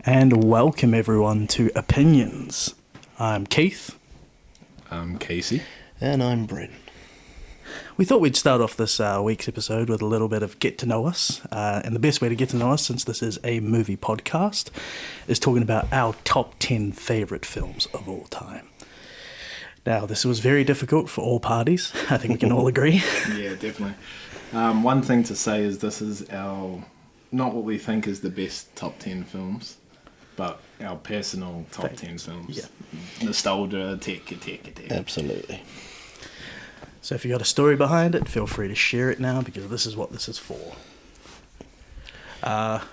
and welcome everyone to OpinYarns. I'm Keith. I'm Casey. And I'm Bryn. We thought we'd start off this week's episode with a little bit of get to know us. And the best way to get to know us, since this is a movie podcast, is talking about our top 10 favourite films of all time. Now, this was very difficult for all parties. I think we can all agree. Yeah, definitely. One thing to say is this is our, not what we think is the best top 10 films, but our personal top 10 films. Yeah. Nostalgia, tech. Absolutely. So if you got a story behind it, feel free to share it now, because this is what this is for.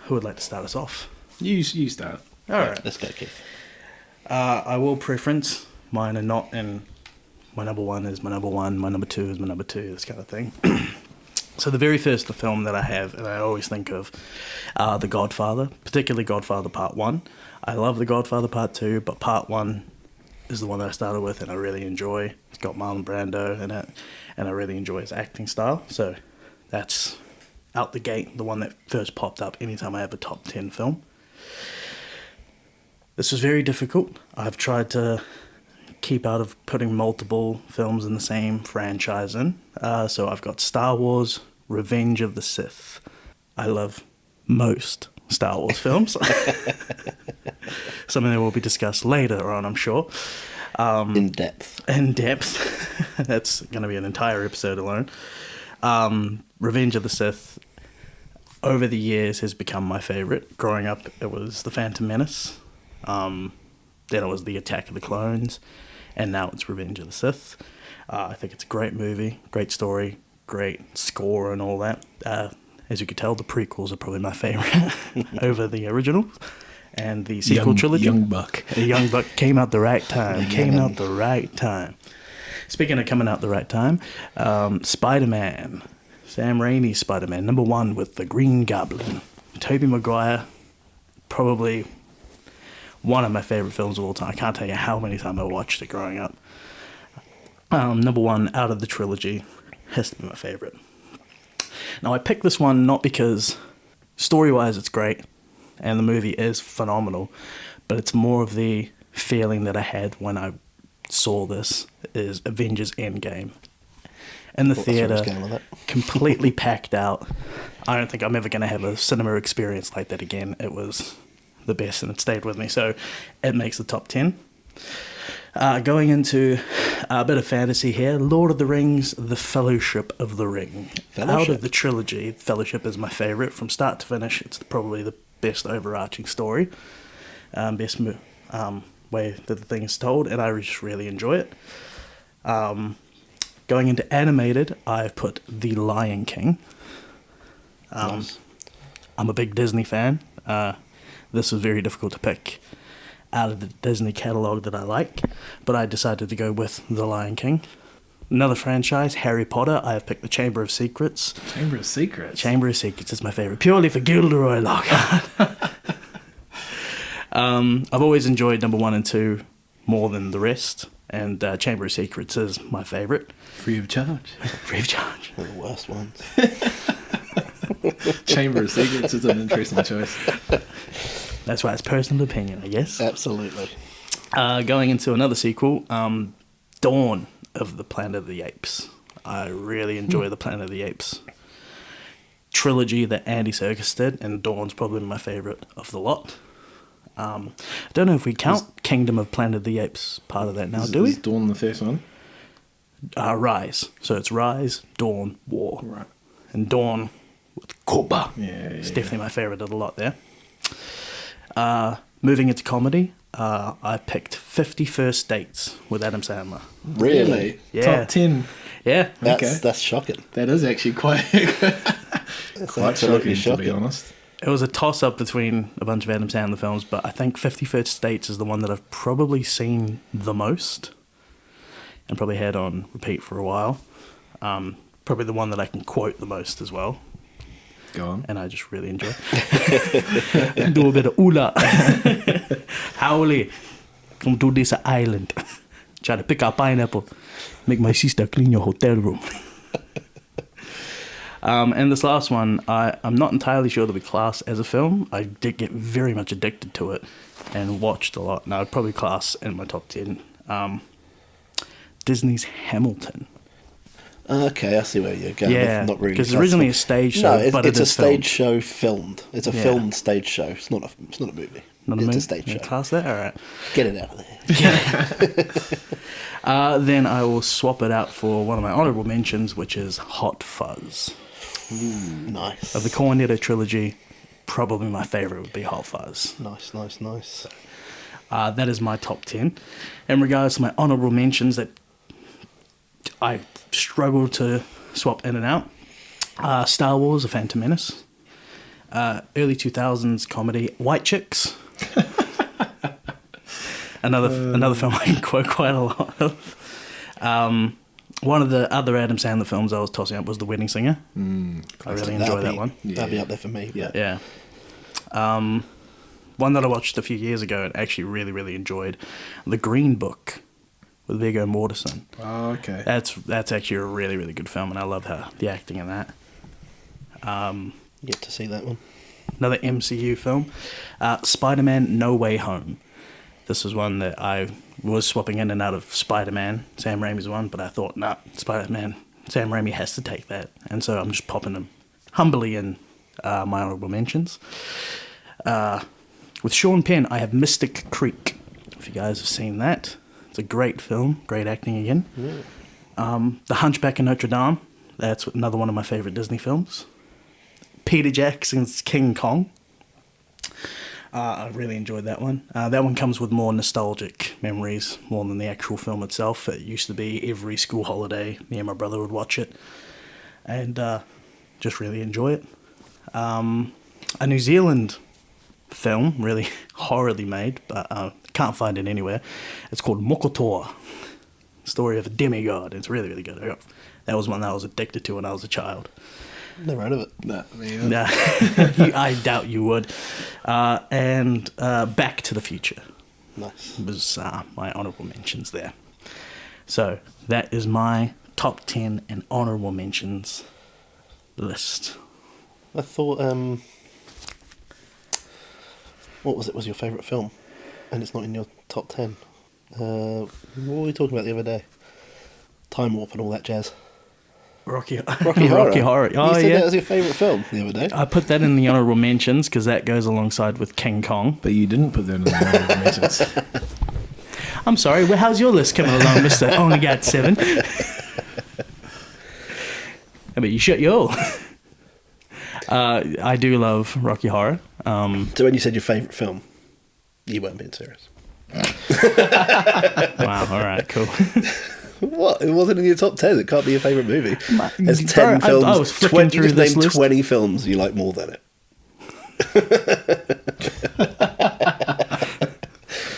Who would like to start us off? You start. All right. Let's go, Keith. I will preference mine are not in my number one is my number one, my number two is my number two, this kind of thing. So the very first film that I have, and I always think of, The Godfather, particularly Godfather Part 1. I love The Godfather Part 2, but Part 1 is the one that I started with and I really enjoy. It's got Marlon Brando in it, and I really enjoy his acting style. So that's out the gate, the one that first popped up anytime I have a top 10 film. This was very difficult. I've tried to keep out of putting multiple films in the same franchise in. So I've got Star Wars, Revenge of the Sith. I love most Star Wars films. Something that will be discussed later on, I'm sure. In depth. That's going to be an entire episode alone. Revenge of the Sith, over the years, has become my favourite. Growing up, it was The Phantom Menace. Then it was The Attack of the Clones. And now it's Revenge of the Sith. I think it's a great movie, great story, great score and all that. As you could tell, the prequels are probably my favourite over the original. And the sequel trilogy. Young Buck came out the right time. Speaking of coming out the right time, Spider-Man. Sam Raimi's Spider-Man, number one with the Green Goblin. Tobey Maguire, probably one of my favourite films of all time. I can't tell you how many times I watched it growing up. Number one out of the trilogy, has to be my favourite. Now, I picked this one not because story-wise it's great, and the movie is phenomenal, but it's more of the feeling that I had when I saw this is Avengers Endgame. In the theatre, completely packed out. I don't think I'm ever going to have a cinema experience like that again. It was the best, and it stayed with me, so it makes the top 10. Going into a bit of fantasy here, Lord of the Rings, The Fellowship of the Ring. Out of the trilogy, Fellowship is my favourite. From start to finish, it's probably the best overarching story, best way that the thing is told, and I just really enjoy it. Going into animated, I've put The Lion King. Nice. I'm a big Disney fan. This was very difficult to pick out of the Disney catalogue that I like, but I decided to go with The Lion King. Another franchise, Harry Potter, I have picked The Chamber of Secrets. Chamber of Secrets? Chamber of Secrets is my favourite, purely for Gilderoy Lockhart. I've always enjoyed number 1 and 2 more than the rest, and Chamber of Secrets is my favourite. Free of charge. Free of charge. One of the worst ones. Chamber of Secrets is an interesting choice. That's why it's personal opinion, I guess. Absolutely. Going into another sequel, Dawn of the Planet of the Apes. I really enjoy the Planet of the Apes trilogy that Andy Serkis did, and Dawn's probably my favourite of the lot. I don't know if we count Kingdom of Planet of the Apes part of that now, do we? Is Dawn the first one? Rise. So it's Rise, Dawn, War. Right. And Dawn with Koba. Yeah. It's definitely my favourite of the lot there. Moving into comedy, I picked 50 First Dates with Adam Sandler. Really? Yeah. Top 10. Yeah. That's shocking. That is actually quite shocking, to be honest. It was a toss-up between a bunch of Adam Sandler films, but I think 50 First Dates is the one that I've probably seen the most and probably had on repeat for a while. Probably the one that I can quote the most as well. Go on. And I just really enjoy it. Do a bit of oola. Howley, come to this island. Try to pick up pineapple. Make my sister clean your hotel room. And this last one, I'm not entirely sure that we class as a film. I did get very much addicted to it and watched a lot. And I would probably class in my top 10. Disney's Hamilton. Okay, I see where you're going. Yeah, Not really. because it's originally a stage show, but it's it a is stage filmed. show filmed. It's a filmed stage show. It's not a movie. Not a it's movie? a stage show. Class that? All right. Get it out of there. Then I will swap it out for one of my honourable mentions, which is Hot Fuzz. Nice. Of the Cornetto trilogy, probably my favourite would be Hot Fuzz. Nice. That is my top 10. In regards to my honourable mentions that I struggle to swap in and out, Star Wars: A Phantom Menace, early 2000s comedy White Chicks, another film I can quote quite a lot of. One of the other Adam Sandler films I was tossing up was The Wedding Singer. I really enjoy that one. That'd be up there for me. But Yeah. One that I watched a few years ago and actually really, really enjoyed, The Green Book with Viggo Mortensen. Oh, okay. That's actually a really, really good film, and I love the acting in that. Yet to see that one. Another MCU film, Spider-Man: No Way Home. This was one that I was swapping in and out of Spider-Man, Sam Raimi's one, but I thought, nah, Spider-Man, Sam Raimi has to take that, and so I'm just popping them humbly in my honourable mentions. With Sean Penn, I have Mystic Creek. If you guys have seen that, it's a great film, great acting again. The Hunchback of Notre Dame, that's another one of my favourite Disney films. Peter Jackson's King Kong. I really enjoyed that one. That one comes with more nostalgic memories, more than the actual film itself. It used to be every school holiday, me and my brother would watch it, and just really enjoy it. A New Zealand film, really horribly made, but can't find it anywhere. It's called Mokotoa, story of a demigod. It's really, really good. That was one that I was addicted to when I was a child. Never heard of it. Nah, Nah, I doubt you would. And Back to the Future Nice. was my honourable mentions there. So that is my top 10 and honourable mentions list. I thought, what was it? Was your favourite film? And it's not in your top 10. What were we talking about the other day? Time Warp and all that jazz. Rocky Horror. Horror. You Oh, said yeah. that was your favourite film the other day. I put that in the honourable mentions because that goes alongside with King Kong. But you didn't put that in the honourable mentions. I'm sorry, well, how's your list coming along, Mr. Only Got 7? I mean, you shut your hole. I do love Rocky Horror. So when you said your favourite film, you weren't being serious. Wow, all right, cool. What? It wasn't in your top 10. It can't be your favourite movie. There's Bro, 10 films. I was flicking through you just this named list. 20 films you like more than it.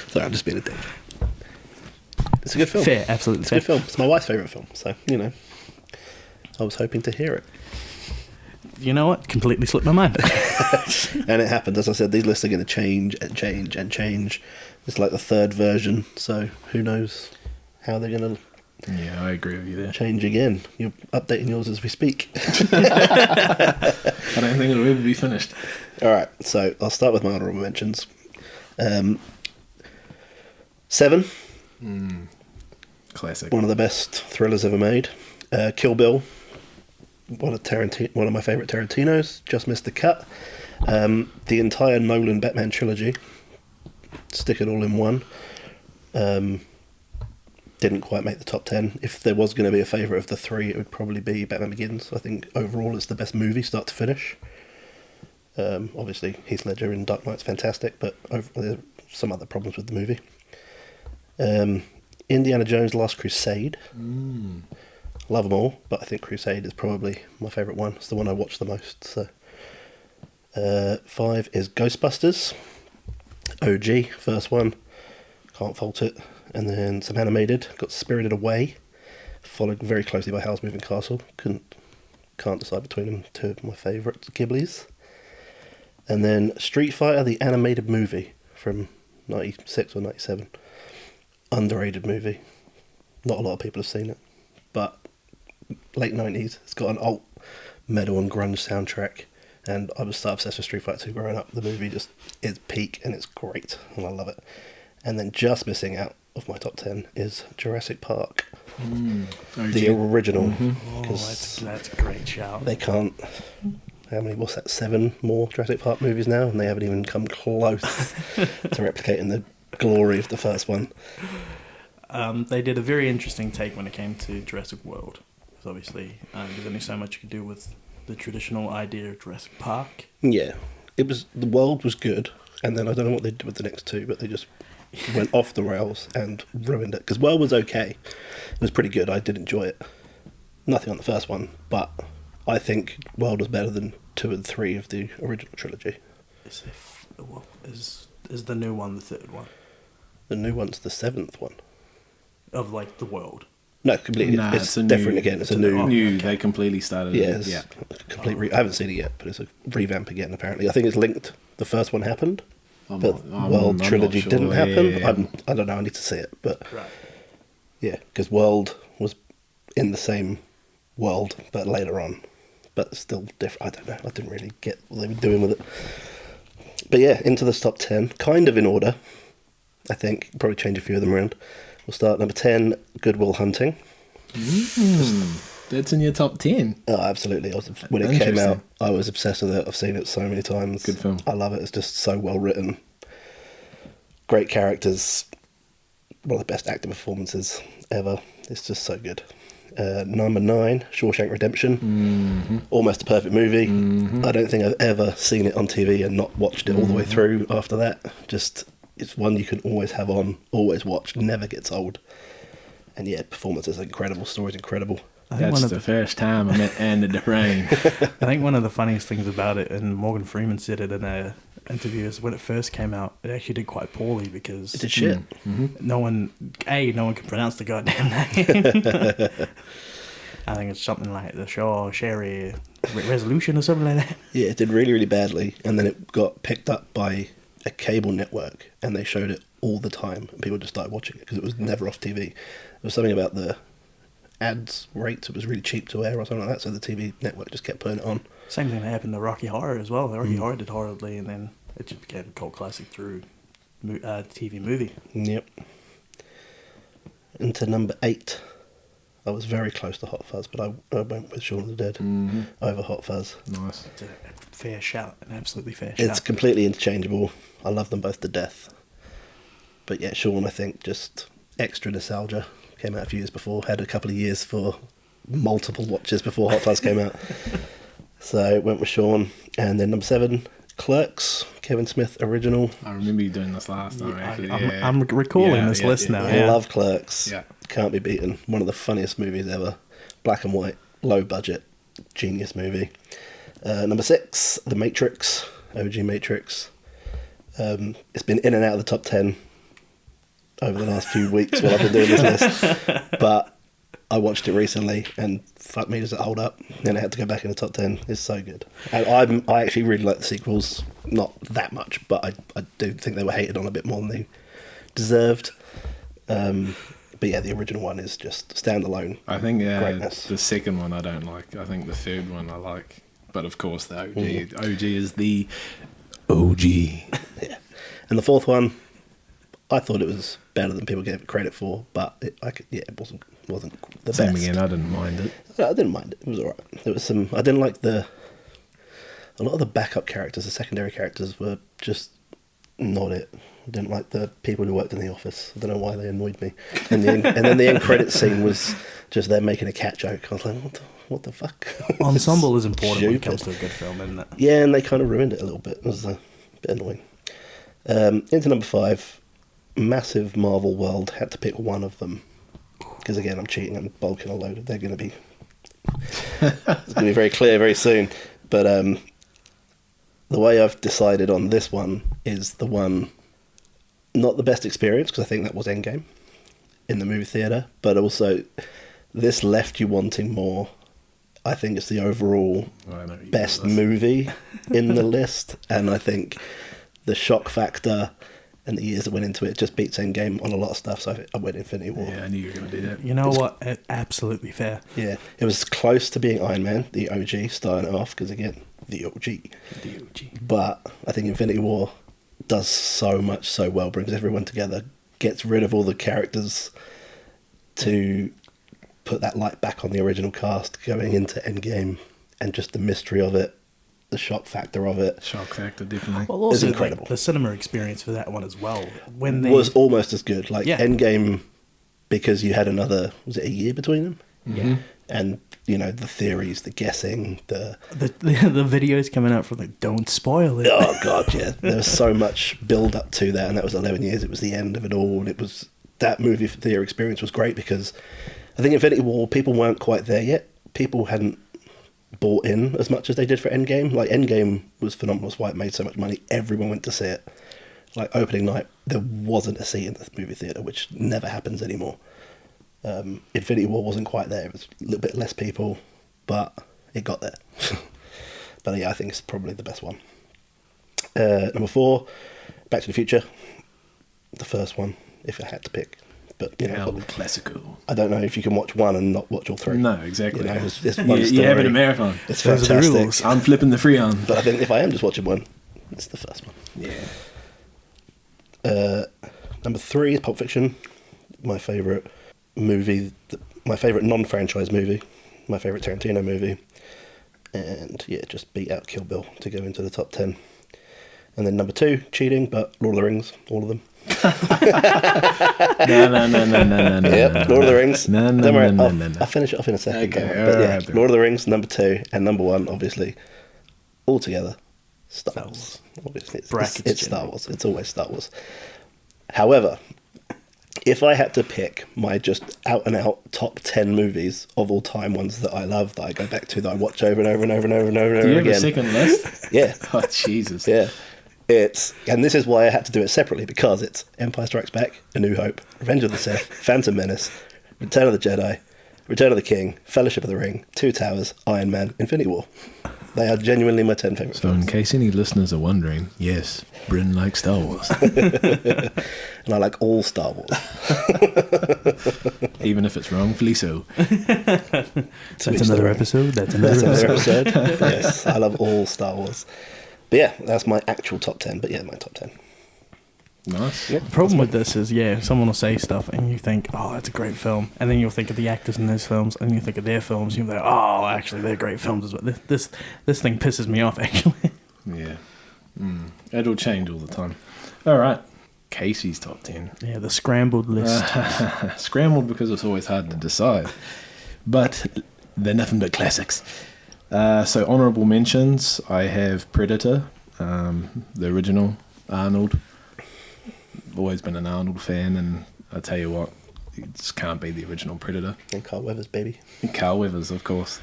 Sorry, I'm just being a dick. It's a good film. Fair, absolutely It's a fair. good film. It's my wife's favourite film. So, you know, I was hoping to hear it. You know what? Completely slipped my mind. And it happened. As I said, these lists are going to change and change and change. It's like the third version. So who knows how they're going to Yeah, I agree with you there. change again. You're updating yours as we speak. I don't think it'll ever be finished. All right, so I'll start with my honourable mentions. 7, Classic. one of the best thrillers ever made. Kill Bill, one of my favourite Tarantinos. Just missed the cut. The entire Nolan Batman trilogy. Stick it all in one. Didn't quite make the top 10. If there was going to be a favourite of the three, it would probably be Batman Begins. I think overall it's the best movie, start to finish. Obviously, Heath Ledger in Dark Knight's fantastic, but there's some other problems with the movie. Indiana Jones Last Crusade. Love them all, but I think Crusade is probably my favourite one. It's the one I watch the most. So, 5 is Ghostbusters. OG, first one. Can't fault it. And then some animated. Got Spirited Away, followed very closely by Howl's Moving Castle. Can't decide between them. Two of my favourite Ghiblies. And then Street Fighter, the animated movie from 96 or 97. Underrated movie. Not a lot of people have seen it, but late 90s. It's got an alt metal and grunge soundtrack. And I was so obsessed with Street Fighter 2 growing up. The movie just is peak and it's great and I love it. And then just missing out of my top 10 is Jurassic Park. The original. Oh, that's a great shout. They can't... How many? What's that? 7 more Jurassic Park movies now, and they haven't even come close to replicating the glory of the first one. They did a very interesting take when it came to Jurassic World. Because obviously, there's only so much you could do with the traditional idea of Jurassic Park. Yeah, it was. The world was good, and then I don't know what they did with the next 2, but they just went off the rails and ruined it. Because World was okay, it was pretty good. I did enjoy it. Nothing on the first one, but I think World was better than 2 and 3 of the original trilogy. Is the new one the third one? The new one's the 7th one. Of like the world? No, completely. Nah, it's different again. It's a new. Okay. They completely started. Yeah, I haven't seen it yet, but it's a revamp again. Apparently, I think it's linked. The first one happened, but World trilogy didn't happen. Yeah. I don't know. I need to see it, but right. Yeah, because World was in the same world, but later on, but still different. I don't know. I didn't really get what they were doing with it. But yeah, into the top 10, kind of in order. I think probably change a few of them around. We'll start number 10, Good Will Hunting. That's in your top 10. Oh, absolutely. When it came out, I was obsessed with it. I've seen it so many times. Good film. I love it. It's just so well written. Great characters. One of the best acting performances ever. It's just so good. Number 9, Shawshank Redemption. Almost a perfect movie. I don't think I've ever seen it on TV and not watched it all the way through after that. Just, it's one you can always have on, always watch, never gets old. And yeah, performance is incredible, story's incredible. That's the first time I met Andy Dufresne. I think one of the funniest things about it, and Morgan Freeman said it in an interview, is when it first came out, it actually did quite poorly because It did shit. no one can pronounce the goddamn name. I think it's something like the Sherry Resolution or something like that. Yeah, it did really, really badly, and then it got picked up by a cable network, and they showed it all the time, and people just started watching it because it was never off TV. There was something about the ads rates, it was really cheap to air or something like that, so the TV network just kept putting it on. Same thing that happened to Rocky Horror as well. Rocky Horror did horribly, and then it just became a cult classic through TV movie. Yep. Into number 8. I was very close to Hot Fuzz, but I went with Shaun of the Dead over Hot Fuzz. Nice. It's a fair shout, an absolutely fair shout. It's completely interchangeable. I love them both to death. But yeah, Shaun, I think, just extra nostalgia. Came out a few years before, had a couple of years for multiple watches before Hot Fuzz came out. So went with Shaun. And then number 7, Clerks, Kevin Smith original. I remember you doing this last time, actually. I'm recalling this list now. I love Clerks. Yeah. Can't be beaten. One of the funniest movies ever. Black and white, low budget, genius movie. Number 6, The Matrix, OG Matrix. It's been in and out of the top 10 over the last few weeks while I've been doing this list. But I watched it recently and fuck me, does it hold up? Then I had to go back in the top 10. It's so good. And I actually really like the sequels. Not that much, but I do think they were hated on a bit more than they deserved. But yeah, the original one is just standalone. I think greatness. The second one I don't like. I think the third one I like. But of course the OG. OG is the OG. Yeah. And the fourth one, I thought it was better than people gave it credit for, but it wasn't the Same best. again, I didn't mind it. I didn't mind it. It was alright. There was some. I didn't like a lot of the backup characters, the secondary characters were just not it. I didn't like the people who worked in the office. I don't know why they annoyed me. And then the end credit scene was just them making a cat joke. I was like, what the fuck? Ensemble is important when it comes to a good film, isn't it? Yeah, and they kind of ruined it a little bit. It was a bit annoying. Into number 5, massive Marvel world. Had to pick one of them. Because again, I'm cheating. I'm bulking a load. They're going to be... It's going to be very clear very soon. But the way I've decided on this one is the one... Not the best experience, because I think that was Endgame in the movie theatre, but also this left you wanting more. I think it's the overall best movie in the list, and I think the shock factor and the years that went into it, just beats Endgame on a lot of stuff. So I went Infinity War. Yeah, I knew you were going to do that. You know what? Absolutely fair. Yeah, it was close to being Iron Man, the OG, starting it off, because again, the OG. The OG. But I think Infinity War does so much so well, brings everyone together, gets rid of all the characters to put that light back on the original cast going into Endgame, and just the mystery of it, the shock factor of it. Shock factor, definitely. Well, also, incredible. Like, the cinema experience for that one as well. When they Was almost as good. Like Yeah. Endgame, because you had another, was it a year between them? Yeah. And, you know, the theories, the guessing, the videos coming out from like, don't spoil it. oh god, yeah, there was so much build up to that, and that was 11 years. It was the end of it all, and it was that movie theater experience was great, because I think Infinity War, people weren't quite there yet. People hadn't bought in as much as they did for Endgame. Like Endgame was phenomenal. That's why it made so much money. Everyone went to see it. Like opening night, there wasn't a seat in the movie theater, which never happens anymore. Infinity War wasn't quite there. It was a little bit less people, but it got there. But yeah, I think it's probably the best one. Number 4, Back to the Future. The first one, if I had to pick. But you know, El Clasico. I don't know if you can watch one and not watch all 3. No, exactly. You know, it's one you have it story. a marathon. It's Those are the fantastic. rules. I'm flipping the free on. But I think if I am just watching one, it's the first one. Yeah. Number 3 is Pulp Fiction. My favourite movie, my favourite non-franchise movie, my favourite Tarantino movie. And yeah, just beat out Kill Bill to go into the top 10. And then number 2, cheating, but Lord of the Rings, all of them. No. Yep, Lord of the Rings. No. Don't worry, I'll finish it off in a second. Okay, But yeah, alright. Lord of the Rings, number 2, and number 1, obviously, all together, Star Wars. Obviously, it's Star Wars. It's always Star Wars. However, if I had to pick my just out-and-out top 10 movies of all time, ones that I love, that I go back to, that I watch over and over and over and over and over and Do over you have again. a second list? Yeah. Oh, Jesus. Yeah. And this is why I had to do it separately, because it's Empire Strikes Back, A New Hope, Revenge of the Sith, Phantom Menace, Return of the Jedi, Return of the King, Fellowship of the Ring, Two Towers, Iron Man, Infinity War. They are genuinely my 10 favourite So films. in case any listeners are wondering, yes, Bryn likes Star Wars. And I like all Star Wars. Even if it's wrongfully so. That's another episode. That's another That's episode. another episode. Yes, I love all Star Wars. But yeah, that's my actual top 10. But yeah, my top 10. Nice. The problem with this is, someone will say stuff and you think, oh, that's a great film. And then you'll think of the actors in those films and you think of their films. And you'll be like, oh, actually, they're great films as well. This thing pisses me off, actually. Yeah. It'll change all the time. All right. Casey's top 10. Yeah, the scrambled list. Scrambled because it's always hard to decide. But they're nothing but classics. So honourable mentions, I have Predator, the original, Arnold. Always been an Arnold fan, and I tell you what, you just can't be the original Predator. And Carl Weathers, baby. Carl Weathers, of course.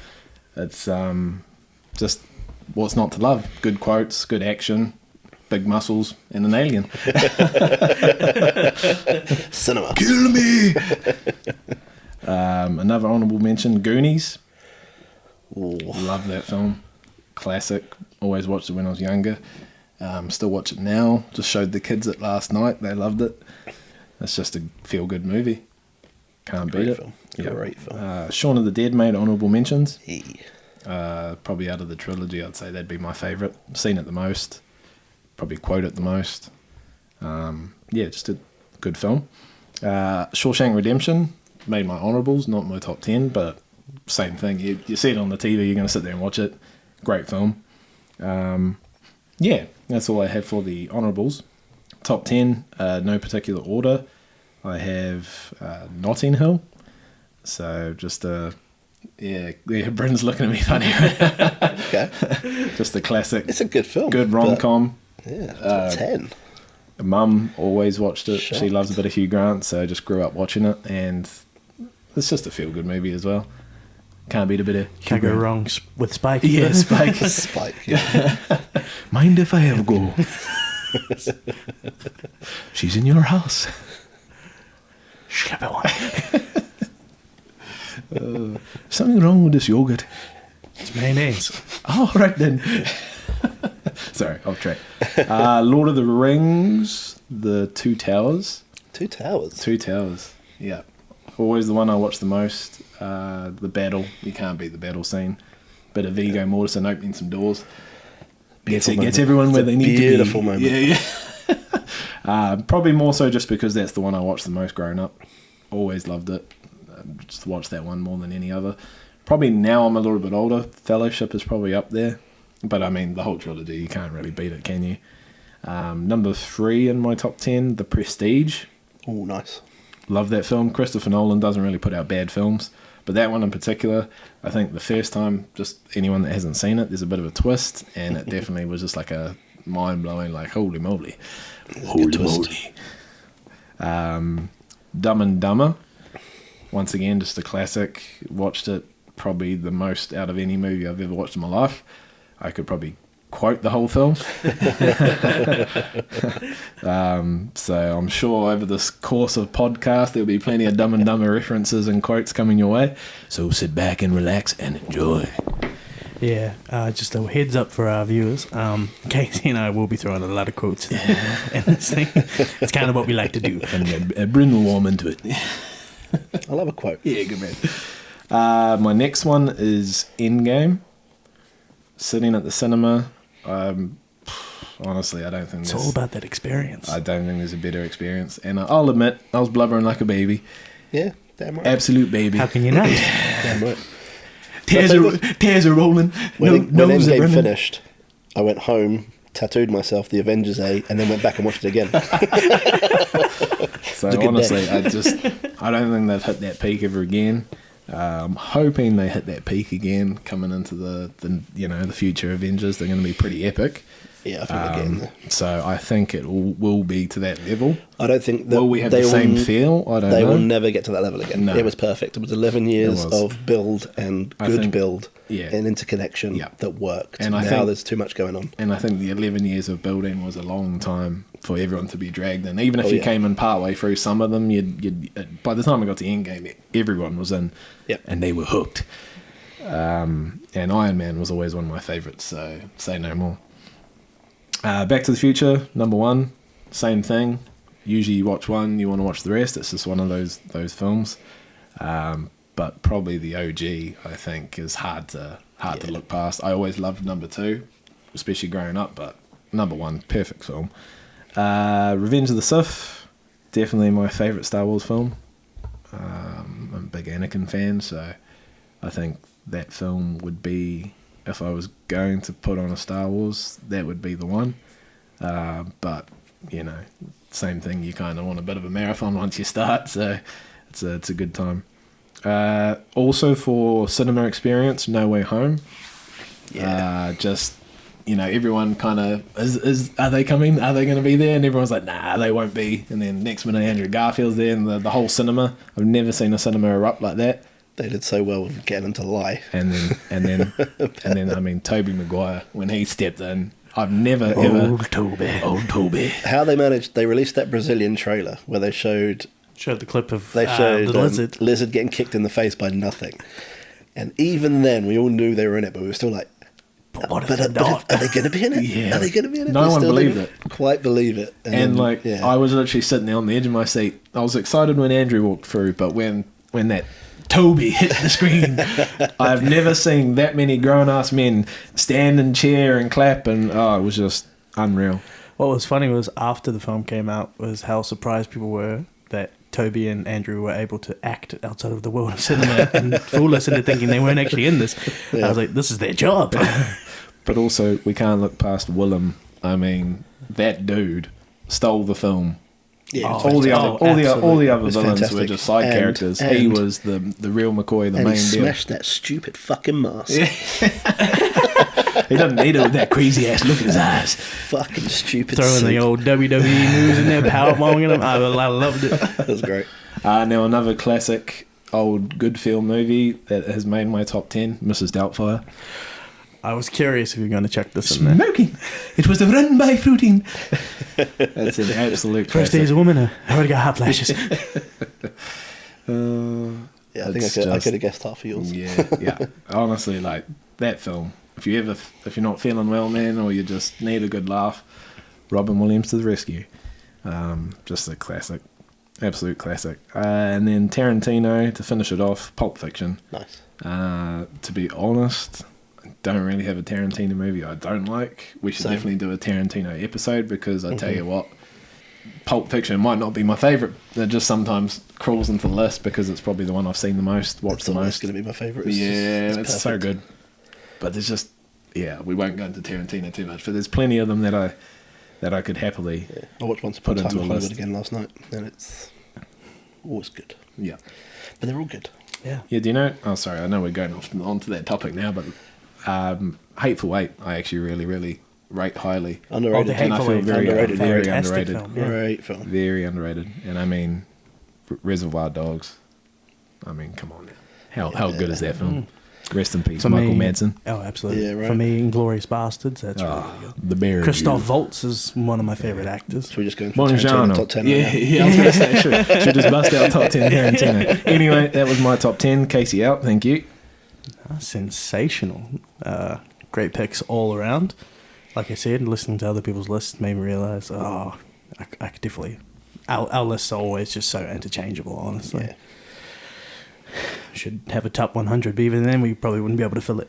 It's just what's not to love. Good quotes, good action, big muscles, and an alien. Cinema. Kill me! Another honourable mention, Goonies. Ooh. Love that film. Classic. Always watched it when I was younger. Still watch it now. Just showed the kids it last night. They loved it. It's just a feel-good movie. Can't beat it. Film. Yep. Great film. Shaun of the Dead made honourable mentions. Yeah. Probably out of the trilogy, I'd say that'd be my favourite. Seen it the most. Probably quote it the most. Just a good film. Shawshank Redemption made my honourables, not my top 10, but same thing. You see it on the TV, you're going to sit there and watch it. Great film. That's all I have for the honourables. Top 10, no particular order. I have Notting Hill. So just Bryn's looking at me funny. Okay. Just a classic. It's a good film. Good rom-com. Yeah, top 10. Mum always watched it. Shocked. She loves a bit of Hugh Grant, so I just grew up watching it, and it's just a feel-good movie as well. Can't beat a bit of Hugh Can't go Grant. wrong with Spike. Yeah, Spike. Spike. Yeah. Mind if I have a go? She's in your house. Slap it one. Something wrong with this yogurt. It's mayonnaise. All right then. Sorry, off track. Lord of the Rings, the Two Towers. Two Towers. Two Towers, yeah. Always the one I watch the most. The battle. You can't beat the battle scene. Bit of Viggo Mortensen opening some doors. Gets everyone where they need to be. Beautiful moment. Yeah. Probably more so just because that's the one I watched the most growing up. Always loved it. Just watched that one more than any other. Probably now I'm a little bit older. Fellowship is probably up there. But I mean, the whole trilogy, you can't really beat it, can you? Number 3 in my top 10, The Prestige. Oh, nice. Love that film. Christopher Nolan doesn't really put out bad films. But that one in particular, I think the first time, just anyone that hasn't seen it, there's a bit of a twist. And it definitely was just like a mind-blowing, like, holy moly. Holy moly. Dumb and Dumber. Once again, just a classic. Watched it probably the most out of any movie I've ever watched in my life. I could probably quote the whole film. So I'm sure over this course of podcast there'll be plenty of Dumb and Dumber references and quotes coming your way. So sit back and relax and enjoy. Yeah, just a heads up for our viewers. Casey and I will be throwing a lot of quotes in this thing. It's kind of what we like to do. And Bryn will warm into it. I love a quote. Yeah, good man. My next one is Endgame. Sitting at the cinema. Honestly, I don't think it's all about that experience. I don't think there's a better experience. And I'll admit, I was blubbering like a baby. Yeah, damn right. Absolute baby. How can you not? Damn right. Tears are rolling. When Endgame finished, I went home, tattooed myself the Avengers A, and then went back and watched it again. So honestly, I don't think they've hit that peak ever again. I'm hoping they hit that peak again coming into the future Avengers. They're going to be pretty epic. Yeah, I think they're getting there. So I think it will be to that level. I don't think that will we have the same feel? I don't know. They will never get to that level again. No. It was perfect. It was 11 years of build and good build and interconnection that worked. And now there's too much going on. And I think the 11 years of building was a long time for everyone to be dragged in. Even if you came in partway through some of them, you'd by the time I got to Endgame, everyone was in and they were hooked. And Iron Man was always one of my favourites, so say no more. Back to the Future, number 1, same thing. Usually you watch one, you want to watch the rest. It's just one of those films. But probably the OG, I think, is hard to look past. I always loved number 2, especially growing up, but number 1, perfect film. Revenge of the Sith, definitely my favourite Star Wars film. I'm a big Anakin fan, so I think that film would be, if I was going to put on a Star Wars, that would be the one. But, same thing, you kind of want a bit of a marathon once you start, so it's a good time. Also for cinema experience, No Way Home. Everyone kind of are they coming? Are they going to be there? And everyone's like, nah, they won't be. And then next minute, Andrew Garfield's there, and the whole cinema. I've never seen a cinema erupt like that. They did so well with getting them to lie. And then, I mean, Tobey Maguire, when he stepped in, I've never Old Toby. How they managed? They released that Brazilian trailer where they showed the clip of the lizard. Lizard getting kicked in the face by nothing. And even then, we all knew they were in it, but we were still like, what if they're not? Are they going to be in it? Yeah. Are they going to be in it? No one believed it. Quite believe it. And I was literally sitting there on the edge of my seat. I was excited when Andrew walked through, but when that Toby hit the screen, I've never seen that many grown-ass men stand and cheer and clap, and it was just unreal. What was funny was after the film came out was how surprised people were that Toby and Andrew were able to act outside of the world of cinema and fool us into thinking they weren't actually in this. I was like, this is their job. But also, we can't look past Willem. I mean, that dude stole the film. Yeah, all the other villains fantastic. were just side characters. And he was the real McCoy, the main he deal. smashed that stupid fucking mask. Yeah. He doesn't need it with that crazy ass look in his eyes. Fucking stupid. Throwing suit. the old WWE moves in there, powerbombing them. I loved it. That was great. Now another classic old good film movie that has made my top 10, Mrs. Doubtfire. I was curious if you were going to check this in there. Smoking. It was the run by fruiting. That's an absolute First day as a woman, I already got hot flashes. Yeah, I think I could have guessed half of yours. Yeah. Honestly, like that film, if you're not feeling well, man, or you just need a good laugh, Robin Williams to the rescue. Just a classic, absolute classic. And then Tarantino to finish it off, Pulp Fiction. Nice. To be honest, I don't really have a Tarantino movie I don't like. We should definitely do a Tarantino episode because I tell you what, Pulp Fiction might not be my favourite. It just sometimes crawls into the list because it's probably the one I've seen the most, watched the most. It's going to be my favourite. It's so good. But there's just, we won't go into Tarantino too much, but there's plenty of them that I could happily I watched Once Upon a Time in Hollywood again last night, and it's always good. Yeah. But they're all good. Yeah. Yeah, do you know, I know we're going on to that topic now, but Hateful Eight, I actually really, really rate highly. Underrated. And I feel very underrated. Film, yeah. Great film. Very underrated. And I mean, Reservoir Dogs. I mean, come on now. How good is that film? Rest in peace, For Michael me, Madsen. Oh, absolutely. Yeah, right. For me, Inglourious Bastards, that's really good. The Bear. Christoph Waltz is one of my favourite actors. Should we just go into Buongiorno. top 10? Yeah, I was going to say, should just bust out top 10 Tarantino. Anyway, that was my top 10. Casey out, thank you. Sensational. Great picks all around. Like I said, listening to other people's lists made me realise, I could definitely... Our lists are always just so interchangeable, honestly. Yeah. Should have a top 100, but even then we probably wouldn't be able to fill it.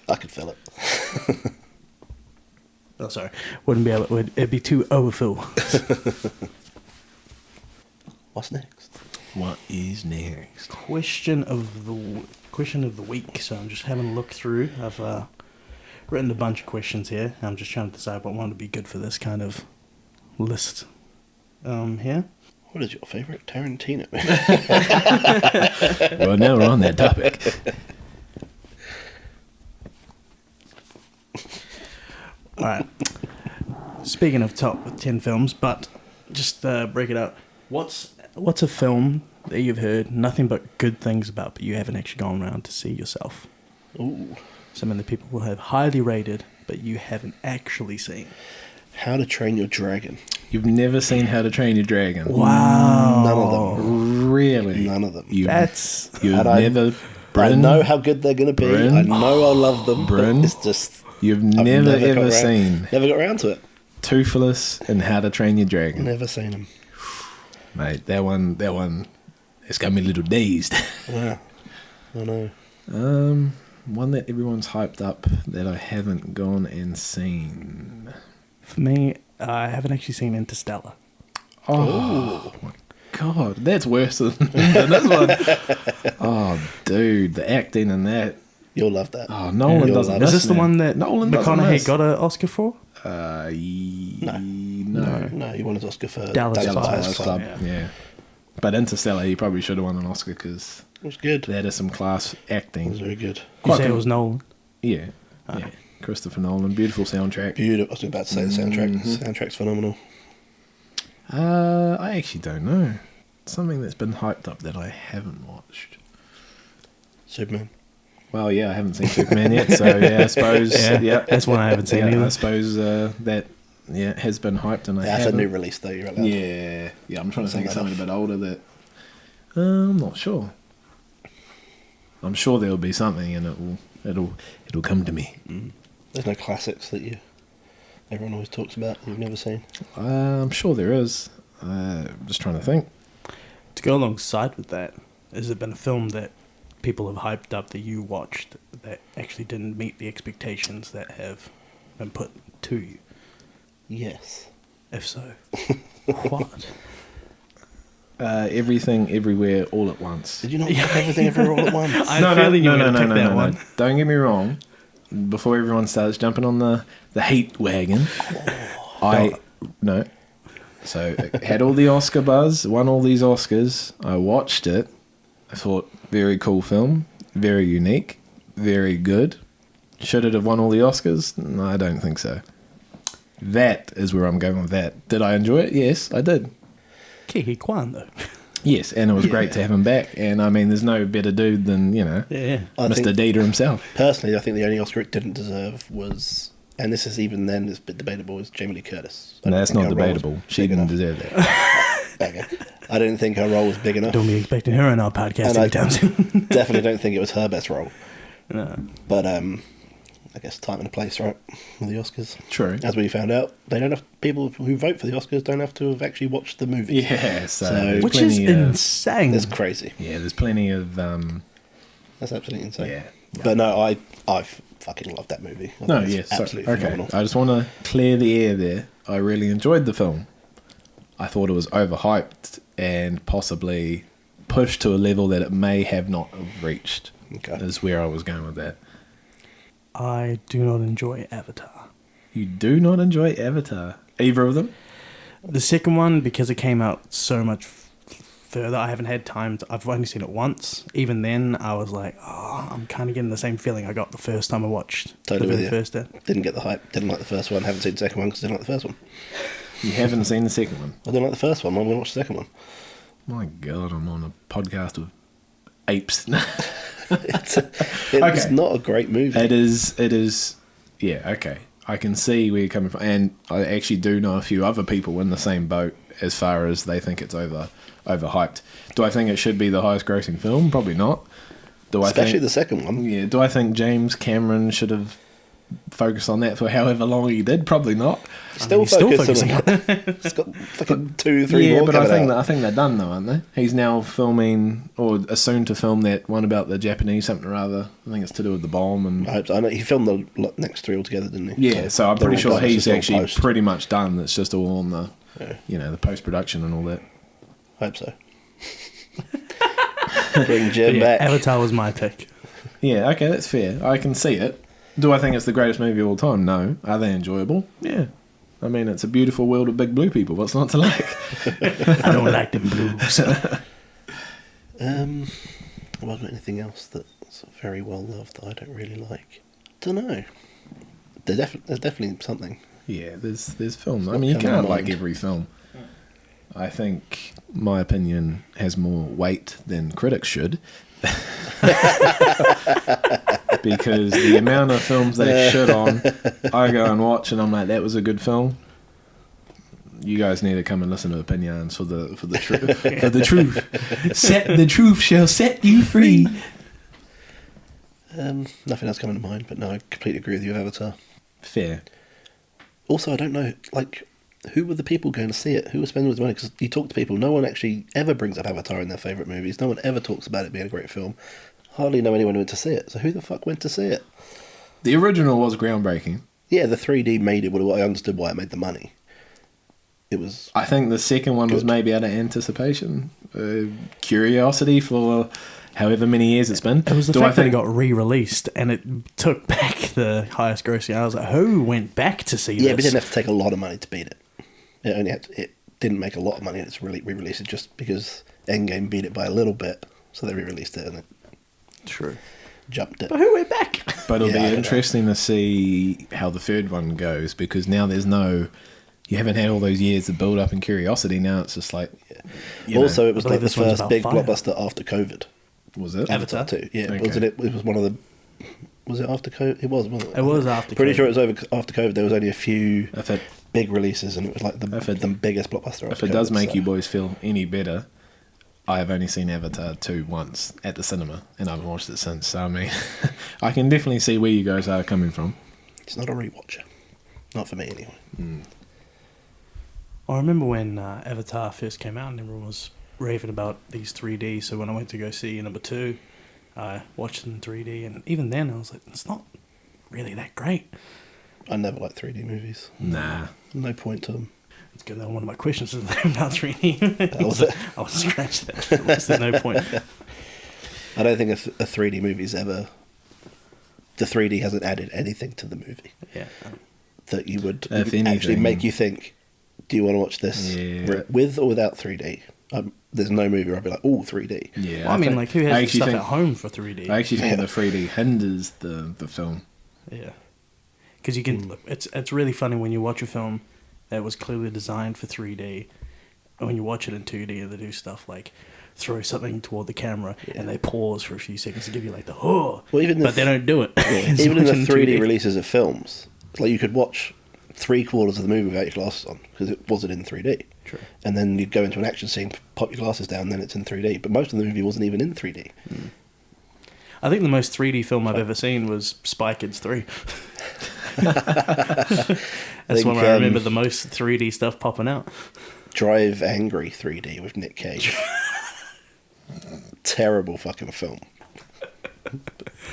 I could fill it. Oh, sorry. Wouldn't be able... It'd be too overfill. What's next? What is next? Question of the week. So I'm just having a look through. I've written a bunch of questions here. I'm just trying to decide what one would be good for this kind of list. Here. What is your favourite Tarantino? Well, now we're on that topic. All right. Speaking of top 10 films, but just break it up. What's a film that you've heard nothing but good things about, but you haven't actually gone around to see yourself? Ooh. Something that people will have highly rated, but you haven't actually seen. How to Train Your Dragon. You've never seen How to Train Your Dragon? Wow. None of them. Really? None of them. You've And never... I know how good they're going to be. Bryn. I know I love them. Bryn. But it's just... You've I've never got ever around- seen Never got around to it. Toothless and How to Train Your Dragon. Never seen them. Mate, that one, it's got me a little dazed. Yeah. I know. One that everyone's hyped up that I haven't gone and seen. For me, I haven't actually seen Interstellar. Oh my god, that's worse than this one. Oh, dude, the acting in that. You'll love that. Oh, Nolan You'll doesn't love miss, Is this the man. one that Nolan doesn't McConaughey miss. got an Oscar for? No. No, he won his Oscar for Dallas Dallas Buyers Buyers Club. Club. Yeah. But Interstellar, he probably should have won an Oscar because It was good. that is some class It was acting. very good. You Quite say it good. was Nolan? Yeah. Yeah. Christopher Nolan, beautiful soundtrack. Beautiful. I was about to say the soundtrack. Mhm. Soundtrack's phenomenal. I actually don't know. Something that's been hyped up that I haven't watched. Superman. Well, yeah, I haven't seen Superman yet, so yeah, I suppose. Yeah, That's one I haven't seen either. I suppose that has been hyped, and I That's a haven't. new release though. You're allowed. Yeah, I'm trying to think of Something something a bit older that. I'm not sure. I'm sure there'll be something, and it'll come to me. There's no classics that everyone always talks about that you've never seen. I'm sure there is. Just trying to think. To go alongside with that, has there been a film that people have hyped up that you watched that actually didn't meet the expectations that have been put to you? Yes. If so, what? Everything, everywhere, all at once. Did you not watch everything everywhere all at once? I had a feeling you were going to pick that one. Don't get me wrong. Before everyone starts jumping on the hate wagon, So it had all the Oscar buzz, won all these Oscars. I watched it. I thought, very cool film, very unique, very good. Should it have won all the Oscars? No, I don't think so. That is where I'm going with that. Did I enjoy it? Yes, I did. Ke Kwan, though. Yes, and it was great to have him back. And I mean, there's no better dude than, Yeah. I Mr. think- Dieter himself. Personally, I think the only Oscar it didn't deserve was, and this is even then, it's a bit debatable, is Jamie Lee Curtis. I No, don't that's think not her role was debatable. She big didn't enough. deserve that. Okay. I didn't think her role was big enough. Don't be expecting her on our podcast And I anytime soon. definitely don't think it was her best role. No. But I guess time and a place, right, with the Oscars. True. As we found out, they don't have people who vote for the Oscars don't have to have actually watched the movie. Yeah, so Which is insane. That's crazy. Yeah, there's plenty of That's absolutely insane. yeah. But no, I fucking love that movie. I No, think yes, it's absolutely okay. phenomenal. I just want to clear the air there. I really enjoyed the film. I thought it was overhyped and possibly pushed to a level that it may have not have reached. Okay. Is where I was going with that. I do not enjoy Avatar. You do not enjoy Avatar, either of them? The second one, because it came out so much further, I haven't had time to, I've only seen it once. Even then, I was like, oh, I'm kind of getting the same feeling I got the first time I watched Totally the with very you. first day. Didn't get the hype. Didn't like the first one. Haven't seen the second one because didn't like the first one. You haven't seen the second one? I didn't like the first one. I'm going to watch the second one. My God, I'm on a podcast with apes. It's not a great movie. It is. Yeah, okay. I can see where you're coming from, and I actually do know a few other people in the same boat as far as they think it's overhyped. Do I think it should be the highest grossing film? Probably not. Especially the second one. Yeah. Do I think James Cameron should have focused on that for however long he did? Probably not. Still focusing on it. It's got fucking 2-3 Yeah, more but coming I out. think they're done though, aren't they? He's now filming, or is soon to film that one about the Japanese something or other. I think it's to do with the bomb and. I hope so. I know he filmed the next 3 altogether, didn't he? Yeah, so I'm they're pretty all sure done. It's he's just all actually post. pretty much done. It's just all on the, Yeah. the post production and all that. Hope so. Bring Jim But yeah, back. Avatar was my pick. Yeah, okay, that's fair. I can see it. Do I think it's the greatest movie of all time? No. Are they enjoyable? Yeah. I mean, it's a beautiful world of big blue people. What's not to like? I don't like them blues. Have I got anything else that's very well loved that I don't really like? Don't know. There's definitely something. Yeah, there's films. I not mean, you coming to can't like mind. every film. I think my opinion has more weight than critics should. Because the amount of films they shit on, I go and watch and I'm like, that was a good film. You guys need to come and listen to OpinYarns for the truth. For the truth. The truth shall set you free. Nothing else coming to mind, but no, I completely agree with you with Avatar. Fair. Also, I don't know, like, who were the people going to see it? Who was spending all the money? Because you talk to people, no one actually ever brings up Avatar in their favourite movies. No one ever talks about it being a great film. Hardly know anyone who went to see it. So who the fuck went to see it? The original was groundbreaking. Yeah, the 3D made it. I understood why it made the money. It was... I think the second one was Good. maybe out of anticipation, curiosity for however many years it's been. It was the Do fact I that it think got re-released and it took back the highest grossing. I was like, who went back to see Yeah, but it this? didn't have to take a lot of money to beat it. It didn't make a lot of money and it's re-released it just because Endgame beat it by a little bit. So they re-released it and it True. jumped it. But who went back? But it'll Yeah, I don't be know. interesting to see how the third one goes because now you haven't had all those years of build up and curiosity. Now it's just like, Also, it was I believe like the this one's first about big fire. blockbuster after COVID. was it? Avatar. Avatar 2. Yeah, Okay. wasn't it? It was one of the... Was it after COVID? It was, wasn't it? It was after Pretty COVID. sure it was over after COVID. There was only a few If it big releases and it was like the biggest blockbuster if after it does COVID, make so- you boys feel any better, I have only seen Avatar 2 once at the cinema, and I haven't watched it since. So I mean, I can definitely see where you guys are coming from. It's not a rewatcher. Not for me, anyway. I remember when Avatar first came out and everyone was raving about these 3D. So when I went to go see number 2, I watched it in 3D. And even then, I was like, it's not really that great. I never liked 3D movies. Nah. No point to them. It's good that one of my questions was about 3D. That was it. I was scratched that. There's no point. I don't think a 3D movie's ever... The 3D hasn't added anything to the movie Yeah. that you would If actually anything- make you think, do you want to watch this Yeah. with or without 3D? There's no movie where I'd be like, oh, 3D. Yeah. Well, I mean, think- like, who has I the actually stuff think- at home for 3D? I actually think Yeah. the 3D hinders the film. Yeah. Because you can... It's really funny when you watch a film that was clearly designed for 3D, and when you watch it in 2D and they do stuff like throw something toward the camera and they pause for a few seconds to give you like the Well, even but if- they don't do it. It's Even in the watching 3D releases of films, it's like you could watch 3/4 of the movie without your glasses on because it wasn't in 3D. True. And then you'd go into an action scene, pop your glasses down, then it's in 3D. But most of the movie wasn't even in 3D. I think the most 3D film I've ever seen was Spy Kids 3. That's when I remember the most 3D stuff popping out. Drive Angry 3D with Nick Cage. Terrible fucking film.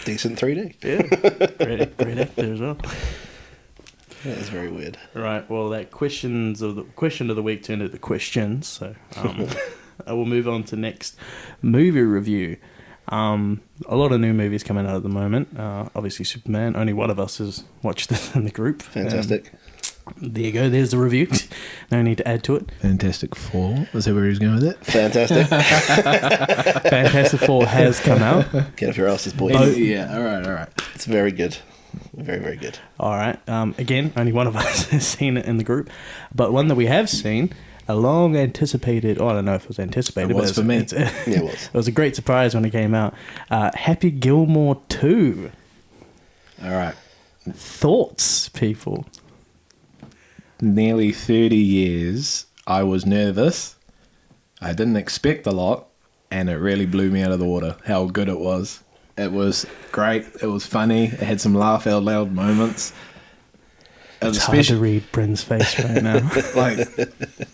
Decent 3D. Yeah, great actor as well. That is very weird. Right, well, that question of the week turned into questions, so I will move on to next movie review. A lot of new movies coming out at the moment. Obviously, Superman. Only one of us has watched this in the group. Fantastic. There you go. There's the review. No need to add to it. Fantastic Four. Was that where he was going with it? Fantastic. Fantastic Four has come out. Get off your asses, boy. Yeah, all right. It's very good. Very, very good. All right. Again, only one of us has seen it in the group, but one that we have seen, a long anticipated. Oh, I don't know if it was anticipated. It was for me. It was. It was a great surprise when it came out. Happy Gilmore 2. All right. Thoughts, people? Nearly 30 years, I was nervous. I didn't expect a lot, and it really blew me out of the water how good it was. It was great. It was funny. It had some laugh out loud moments. It's hard to read Bryn's face right now.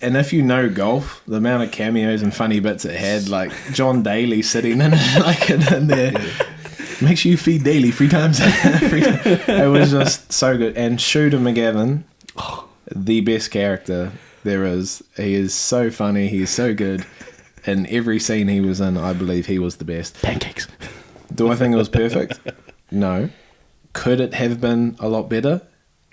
And if you know golf, the amount of cameos and funny bits it had, like John Daly sitting in it, in there. Make sure you feed Daly 3 times. It was just so good. And Shooter McGavin, the best character there is. He is so funny. He is so good. In every scene he was in, I believe he was the best. Pancakes. Do I think it was perfect? No. Could it have been a lot better?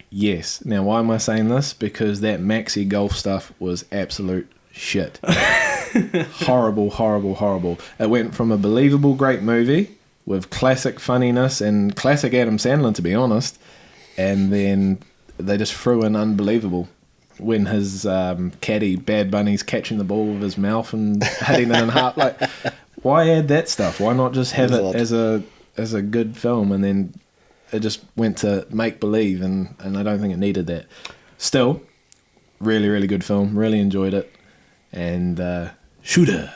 Yes. Now, why am I saying this? Because that maxi golf stuff was absolute shit. Horrible, horrible, horrible. It went from a believable great movie with classic funniness and classic Adam Sandler, to be honest, and then they just threw in unbelievable when his caddy Bad Bunny's catching the ball with his mouth and hitting it in half. Like, why add that stuff? Why not just have it as a good film? And then it just went to make believe, and I don't think it needed that. Still, really, really good film. Really enjoyed it. And Shooter.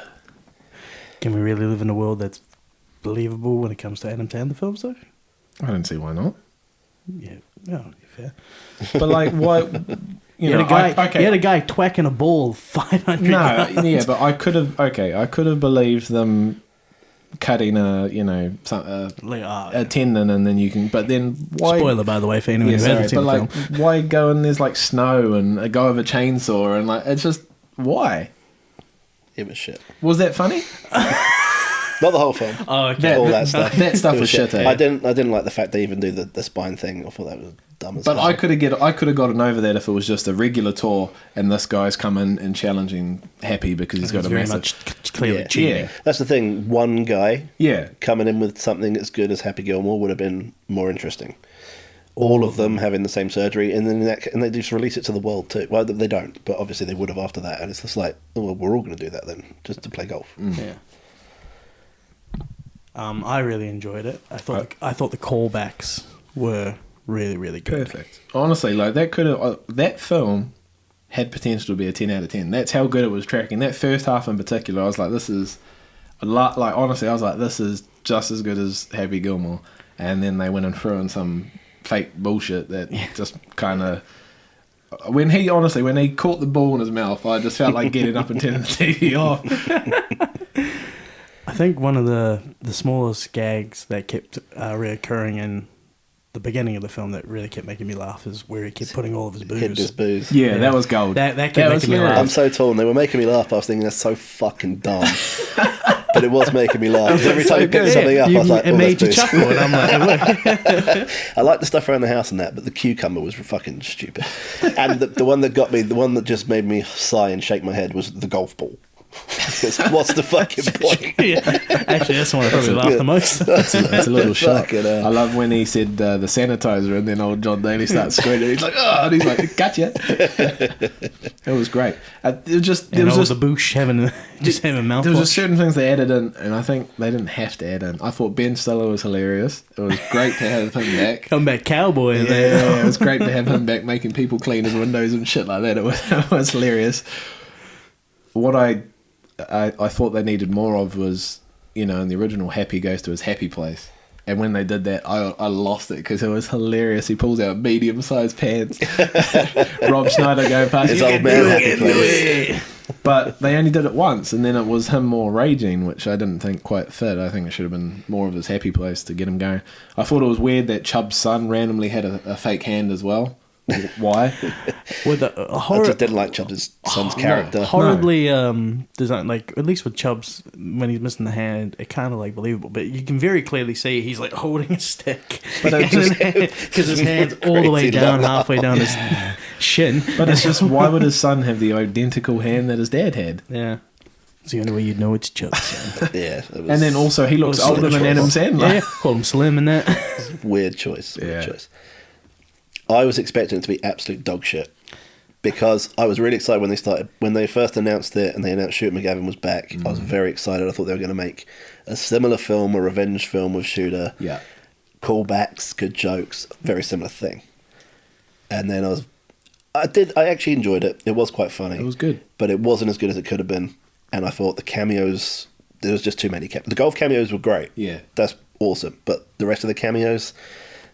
Can we really live in a world that's believable when it comes to Adam Sandler films, though? I don't see why not. Yeah, no, fair. But like, why? You know, you had a guy twacking a ball 500 yards. No, yeah, but I could have believed them cutting a tendon, and then you can. But then why? Spoiler, by the way, for anyone who hasn't seen the film. Why go and there's like snow and a guy with a chainsaw and like it's just why? It was shit. Was that funny? Not the whole film. Oh, okay. All that stuff. That stuff was shit. I didn't like the fact they even do the spine thing. I thought that was dumb as hell. But I could have gotten over that if it was just a regular tour and this guy's come in and challenging Happy because he's got a very massive. much clearly cheating. Yeah. That's the thing. One guy Yeah. coming in with something as good as Happy Gilmore would have been more interesting. All of them having the same surgery, and then and they just release it to the world too. Well, they don't, but obviously they would have after that. And it's just like, oh, well, we're all going to do that then, just to play golf. Yeah. I really enjoyed it. I thought the callbacks were really, really good. Perfect. Honestly, like that film had potential to be a 10 out of 10. That's how good it was tracking. That first half in particular, I was like, this is a lot. Like honestly, I was like, this is just as good as Happy Gilmore. And then they went and threw in some fake bullshit that just kind of. When he caught the ball in his mouth, I just felt like getting up and turning the TV off. I think one of the smallest gags that kept reoccurring in the beginning of the film that really kept making me laugh is where he kept putting all of his booze. Hid his booze. Yeah, that was gold. That kept making me laugh. I'm so torn. They were making me laugh. I was thinking that's so fucking dumb. But it was making me laugh. Every time you picked something up, I was like, it made you booze. chuckle. And I'm like, I like the stuff around the house and that, but the cucumber was fucking stupid. And the one that got me, the one that just made me sigh and shake my head was the golf ball. What's the fucking point? Yeah. Actually, that's the one I probably laughed the most. It's a little shock. I love when he said the sanitizer, and then old John Daly starts screaming. He's like, oh, and he's like, gotcha. It was great. There was just the boosh having a mouthwash. There was just certain things they added in, and I think they didn't have to add in. I thought Ben Stiller was hilarious. It was great to have him back. Comeback cowboy. Yeah, it was great to have him back making people clean his windows and shit like that. It was hilarious. What I thought they needed more of was, in the original, Happy goes to his happy place. And when they did that, I lost it because it was hilarious. He pulls out medium-sized pants. Rob Schneider going past. His "You old can man do happy it, do place." it." But they only did it once, and then it was him more raging, which I didn't think quite fit. I think it should have been more of his happy place to get him going. I thought it was weird that Chubb's son randomly had a fake hand as well. Why? With I just didn't like Chubb's son's character. horribly designed, like at least with Chubbs when he's missing the hand, it kind of like believable, but you can very clearly see he's like holding a stick, But it just because his hand's all the way Crazy down, long. halfway down his shin. But it's just, why would his son have the identical hand that his dad had? Yeah, it's the only way you'd know it's Chubbs. son. Yeah, it was And then also he looks Well, older than slim Adam choice. Sandler. Yeah, call him Slim and that. weird choice. Weird Yeah. choice. I was expecting it to be absolute dog shit because I was really excited when they first announced it and they announced Shooter McGavin was back. I was very excited. I thought they were going to make a similar film, a revenge film with Shooter. Yeah. Callbacks, good jokes, very similar thing. And then I actually enjoyed it. It was quite funny. It was good. But it wasn't as good as it could have been. And I thought the cameos, there was just too many cameos. The golf cameos were great. Yeah. That's awesome. But the rest of the cameos,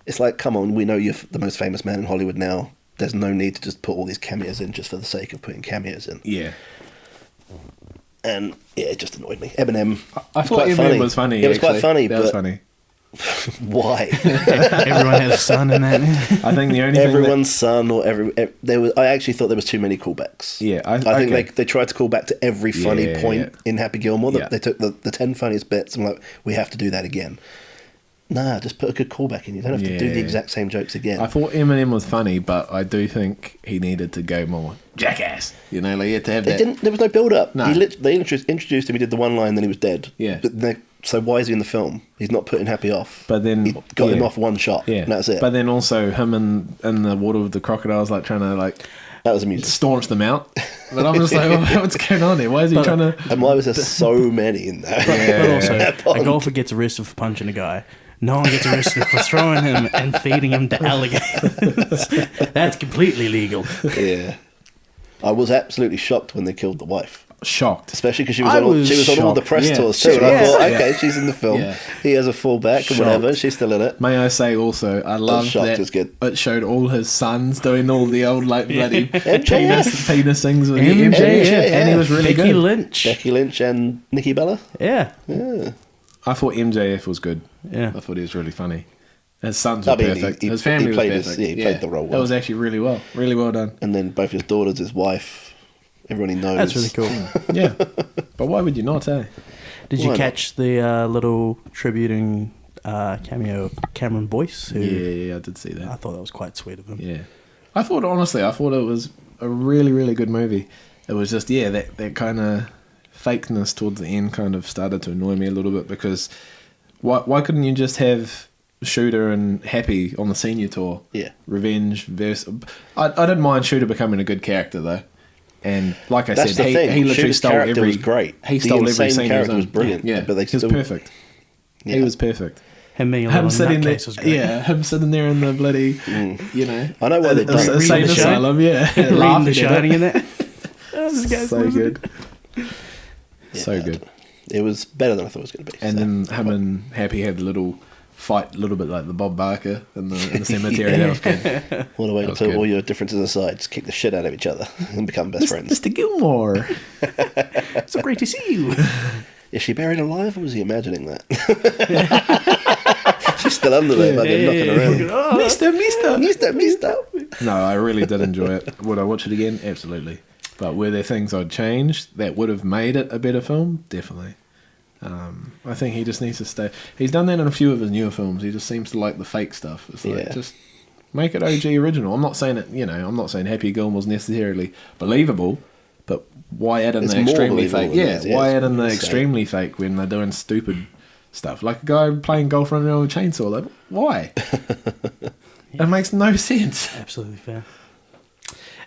it's like, come on, we know you're the most famous man in Hollywood now. There's no need to just put all these cameos in just for the sake of putting cameos in. Yeah. And yeah, it just annoyed me. Eminem. I was thought quite Eminem was funny. It was quite actually. funny, That was but funny. why? Everyone has a son in that. I think the only Everyone's son or there was. I actually thought there was too many callbacks. Yeah, I think okay. they tried to call back to every funny Yeah, point yeah. in Happy Gilmore. Yeah. They took the 10 funniest bits and like, we have to do that again. Nah, just put a good callback in. You don't have to do the Yeah. exact same jokes again. I thought Eminem was funny, but I do think he needed to go more jackass. You know, like he had to have They that. didn't. There was no build up. No. They introduced him. He did the one line, then he was dead. Yeah. But so why is he in the film? He's not putting Happy off. But then he got him yeah. off one shot. Yeah, and that's it. But then also him in the water with the crocodiles, like trying to like that was amusing. staunch them out. But I'm just like, oh, what's going on there? Why is he trying to? And why was there so many in there? But also, That a pond. golfer gets arrested for punching a guy. No one gets arrested for throwing him and feeding him to alligators. That's completely legal. Yeah. I was absolutely shocked when they killed the wife. Shocked. Especially because she was I on all, was she was on all the shocked. press Yeah. tours too. And I Yeah. thought, Yeah. okay, she's in the film. Yeah. He has a fallback and whatever. Shocked. She's still in it. May I say also, I love shocked that was good. it showed all his sons doing all the old like bloody MJF. penis things with MJF, MJF, and he was really Becky good. Lynch. Becky Lynch and Nikki Bella. Yeah. Yeah. I thought MJF was good. Yeah. I thought he was really funny. His sons were I mean, perfect. he his family played was his- perfect. yeah, he played the role That well. was actually really well done. And then both his daughters, his wife, everyone he knows. That's really cool. Yeah, but why would you not? Eh? Did you Why not? catch the little tributing cameo of Cameron Boyce? Who Yeah, I did see I that. thought that was quite sweet of him. Yeah, I thought it was a really good movie. It was just that kind of fakeness towards the end kind of started to annoy me a little bit because why couldn't you just have Shooter and Happy on the senior tour? Yeah. Revenge versus. I didn't mind Shooter becoming a good character though, and like I That's said, the thing. he literally Shooter's stole character every. was great. He The stole every insane scene. he was character in. was brilliant, Yeah, but they he was still- perfect. Yeah. He was perfect. Him being a Him little sitting there, nutcase was great. him sitting there in the bloody, you know, I know why they've done it. insane Reading The asylum, yeah, Reading laughing The at Shining it. in that. Oh, this guy's So losing good, Yeah, so good. It was better than I thought it was going to be. And so. then him and Happy had a little fight, a little bit like the Bob Barker in the cemetery. That was good. All the way That was to good. all your differences aside, just kick the shit out of each other and become best friends. Mr. Gilmore. it. So great to see you. Is she buried alive or was he imagining that? She's still under there, fucking knocking around. Oh, Mister. Mister. No, I really did enjoy it. Would I watch it again? Absolutely. But were there things I'd change that would have made it a better film? Definitely. I think he just needs to stay. He's done that in a few of his newer films. He just seems to like the fake stuff. It's like, Yeah. just make it OG original. I'm not saying it, I'm not saying Happy Gilmore's necessarily believable, but why add in It's the more extremely believable fake? than Yeah, that, yeah, why it's add in the insane. extremely fake when they're doing stupid stuff? Like a guy playing golf running around with a chainsaw. Like, why? It makes no sense. absolutely fair.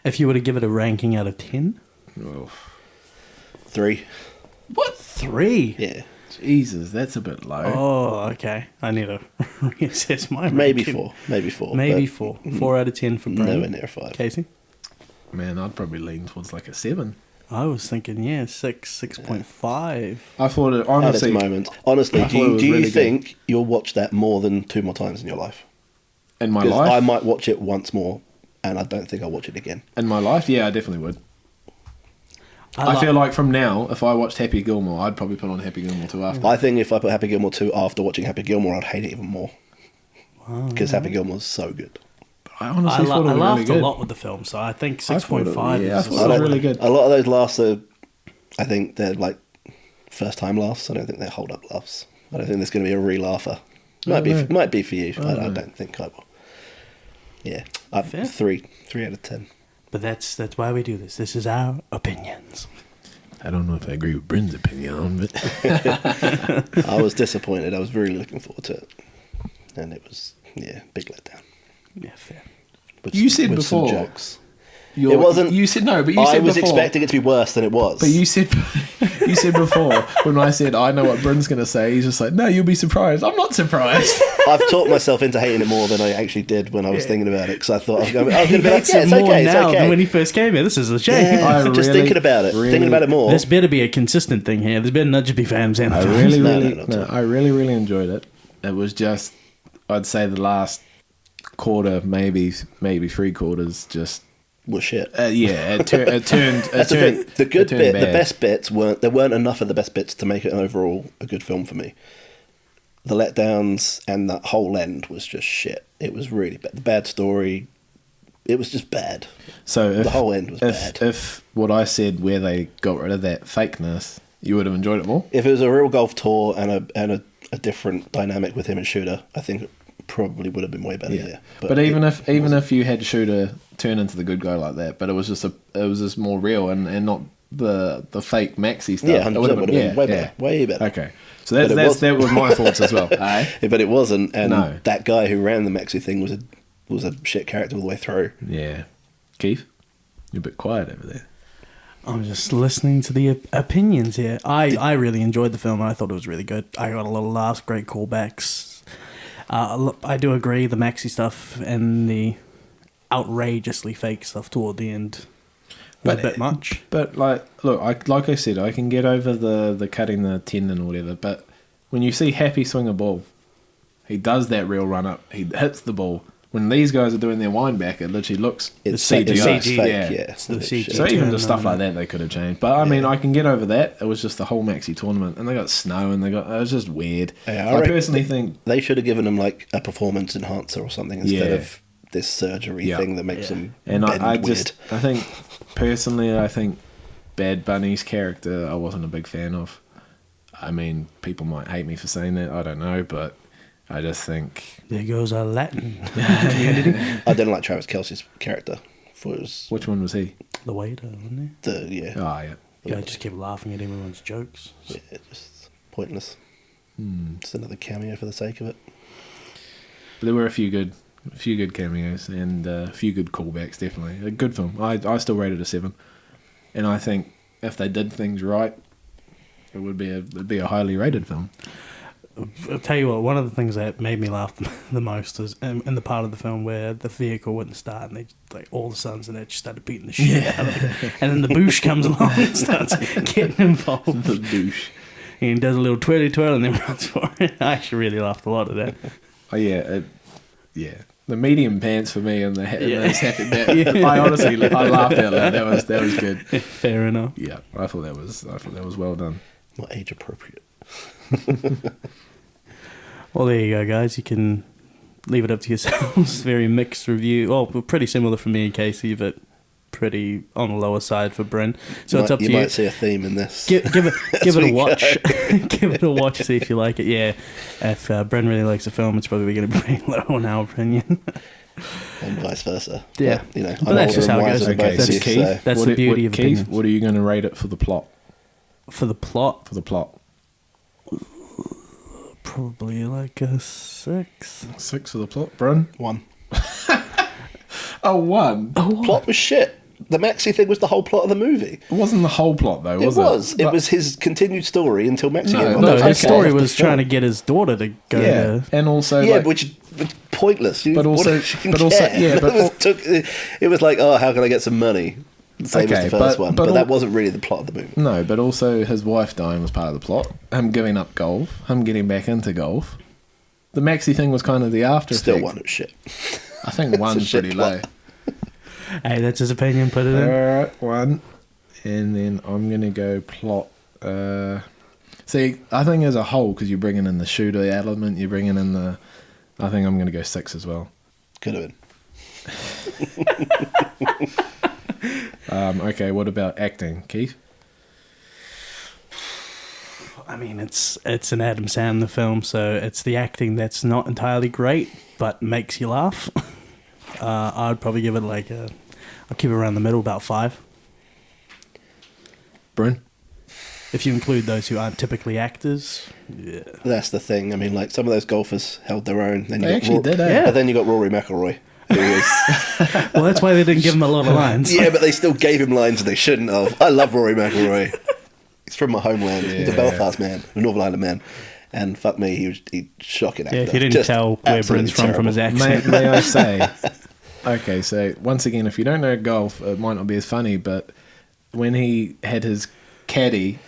If you were to give it a ranking out of 10, Oh, 3. what? 3. Yeah. Jesus, that's a bit low. Oh, okay. I need to reassess my Maybe ranking. 4. Maybe 4. Maybe but 4. 4 out of 10 for Brain. Nowhere near 5. Casey? Man, I'd probably lean towards like a 7. I was thinking, 6.5. I thought it At its honestly. moment. Honestly, I thought it was do you really good. think you'll watch that more than 2 more times in your life? In my 'Cause life, I might watch it once more, and I don't think I'll watch it again. in my life, yeah, I definitely would. I feel like from now, if I watched Happy Gilmore, I'd probably put on Happy Gilmore 2 after. I think if I put Happy Gilmore 2 after watching Happy Gilmore, I'd hate it even more. Because Happy Gilmore's so good. I honestly thought it I was laughed really good. a lot with the film, so I think I thought 6.5 it- yeah, I is thought it was really good. A lot of those laughs are, I think they're like first time laughs. I don't think they're hold up laughs. I don't think there's going to be a re-laugher. Might be for you. I don't think I will. Yeah, Fair. 3 out of 10. But that's why we do this. This is our opinions. I don't know if I agree with Bryn's opinion, but I was disappointed. I was really looking forward to it, and it was big letdown. Yeah, fair. With You said with some before- jokes. it wasn't- You said no, but you I said was before. expecting it to be worse than it was. But you said before when I said I know what Bryn's going to say, he's just like, no, you'll be surprised. I'm not surprised. I've talked myself into hating it more than I actually did when I was thinking about it, because I thought I was going to be like, Hates yeah, it it's more okay, it's now okay. than when he first came here. This is a shame. Yeah, I just really, thinking about it, really- thinking about it more. This better be a consistent thing here. There's better not just be fans and I films. really, No, really, not at all. I really enjoyed it. It was just, I'd say the last quarter, maybe 3 quarters, just was shit. it turned. That's the thing. The good bit, the bad. best bits weren't enough of the best bits to make it overall a good film for me. The letdowns and that whole end was just shit. It was really bad. The bad story, it was just bad. So The whole end was bad. If what I said, where they got rid of that fakeness, you would have enjoyed it more. If it was a real golf tour and a different dynamic with him and Shooter, I think it probably would have been way better. Yeah. But even if you had Shooter turn into the good guy like that, but it was just more real and not the fake Maxi stuff. Yeah, 100% It would have been way better. Way better. Okay, so But that was my thoughts as well. Eh? But it wasn't, and No. that guy who ran the Maxi thing was a shit character all the way through. Yeah, Keith, you're a bit quiet over there. I'm just listening to the opinions here. I really enjoyed the film. I thought it was really good. I got a lot of laughs, great callbacks. I do agree the Maxi stuff and the outrageously fake stuff toward the end was a bit much. But like I said, I can get over the cutting the tendon or whatever. But when you see Happy swing a ball, he does that real run up. He hits the ball. When these guys are doing their wind back, it literally looks It's CGI. it's CG, fake, yeah. yeah. It's the It's CG. shit. So even just No, stuff no. like that they could have changed. But I mean, I can get over that. It was just the whole Maxi tournament, and they got snow, and it was just weird. Yeah, I reckon personally think they should have given him like a performance enhancer or something instead Yeah. of this surgery Yeah. thing that makes him And bend I weird. think Bad Bunny's character I wasn't a big fan of. I mean, people might hate me for saying that. I don't know, but I just think There goes our Latin community. I didn't like Travis Kelce's character. Was which one was he? The waiter, wasn't he? the yeah, Oh yeah. Yeah, I just kept laughing at everyone's jokes. just pointless. Just another cameo for the sake of it. But there were a few good cameos and a few good callbacks. Definitely a good film. I still rate it a 7, and I think if they did things right, it would be a highly rated film. I'll tell you what, one of the things that made me laugh the most is in the part of the film where the vehicle wouldn't start and they like all the sons in it just started beating the shit out of it. And then the boosh comes along and starts getting involved. The douche. And he does a little twirly twirl and then runs for it. I actually really laughed a lot at that. Oh yeah, the medium pants for me and those happy. Yeah. I honestly laughed out loud. That was good. Fair enough. Yeah, I thought that was well done. Not age appropriate. Well, there you go, guys. You can leave it up to yourselves. Very mixed review. Well, pretty similar for me and Casey, but pretty on the lower side for Bryn. So it's up to you. You might see a theme in this. Give it a watch. Give it a watch. See if you like it. Yeah, if Bryn really likes the film, it's probably going to be pretty low on our opinion. And vice versa. Yeah. But, you know, But I'm that's older just and how it wiser goes. than both That's of you, Keith, so- That's the beauty of Keith, opinions. what are you going to rate it for the plot? For the plot, For the plot, probably like a 6. 6 for the plot, Bryn. 1. A 1. Plot was shit. The Maxi thing was the whole plot of the movie. It wasn't the whole plot though, was it? It was his continued story until Maxi No, came along. no, No, That his was story half the was film. trying to get his daughter to go Yeah, to... and also Yeah, like, which was pointless. But also- What does she but also- care? yeah, but it was like, oh, how can I get some money? Same as the first one. But that wasn't really the plot of the movie. No, but also his wife dying was part of the plot. Him giving up golf. Him getting back into golf. The Maxi thing was kind of the after Still effect. one was shit. I think one's pretty low. Hey, that's his opinion. Put it in. Alright, one. And then I'm going to go plot. See, I think as a whole, because you're bringing in the shooter element, you're bringing in the... I think I'm going to go 6 as well. Could have been. Okay, what about acting, Keith? I mean, it's an Adam Sandler film, so it's the acting that's not entirely great, but makes you laugh. I'd probably give it I'll keep it around the middle, about 5. Bryn? If you include those who aren't typically actors, yeah. That's the thing. I mean, like, some of those golfers held their own. Then They actually did, eh? Yeah. But then you got Rory McIlroy, who was... Well, that's why they didn't give him a lot of lines. Yeah, but they still gave him lines they shouldn't have. I love Rory McIlroy. He's from my homeland. He's a Belfast man, a Northern Ireland man. And fuck me, he's shocking actor. Yeah, if you didn't Just tell where Bryn's from his accent. May I say... Okay, so once again, if you don't know golf, it might not be as funny, but when he had his caddy...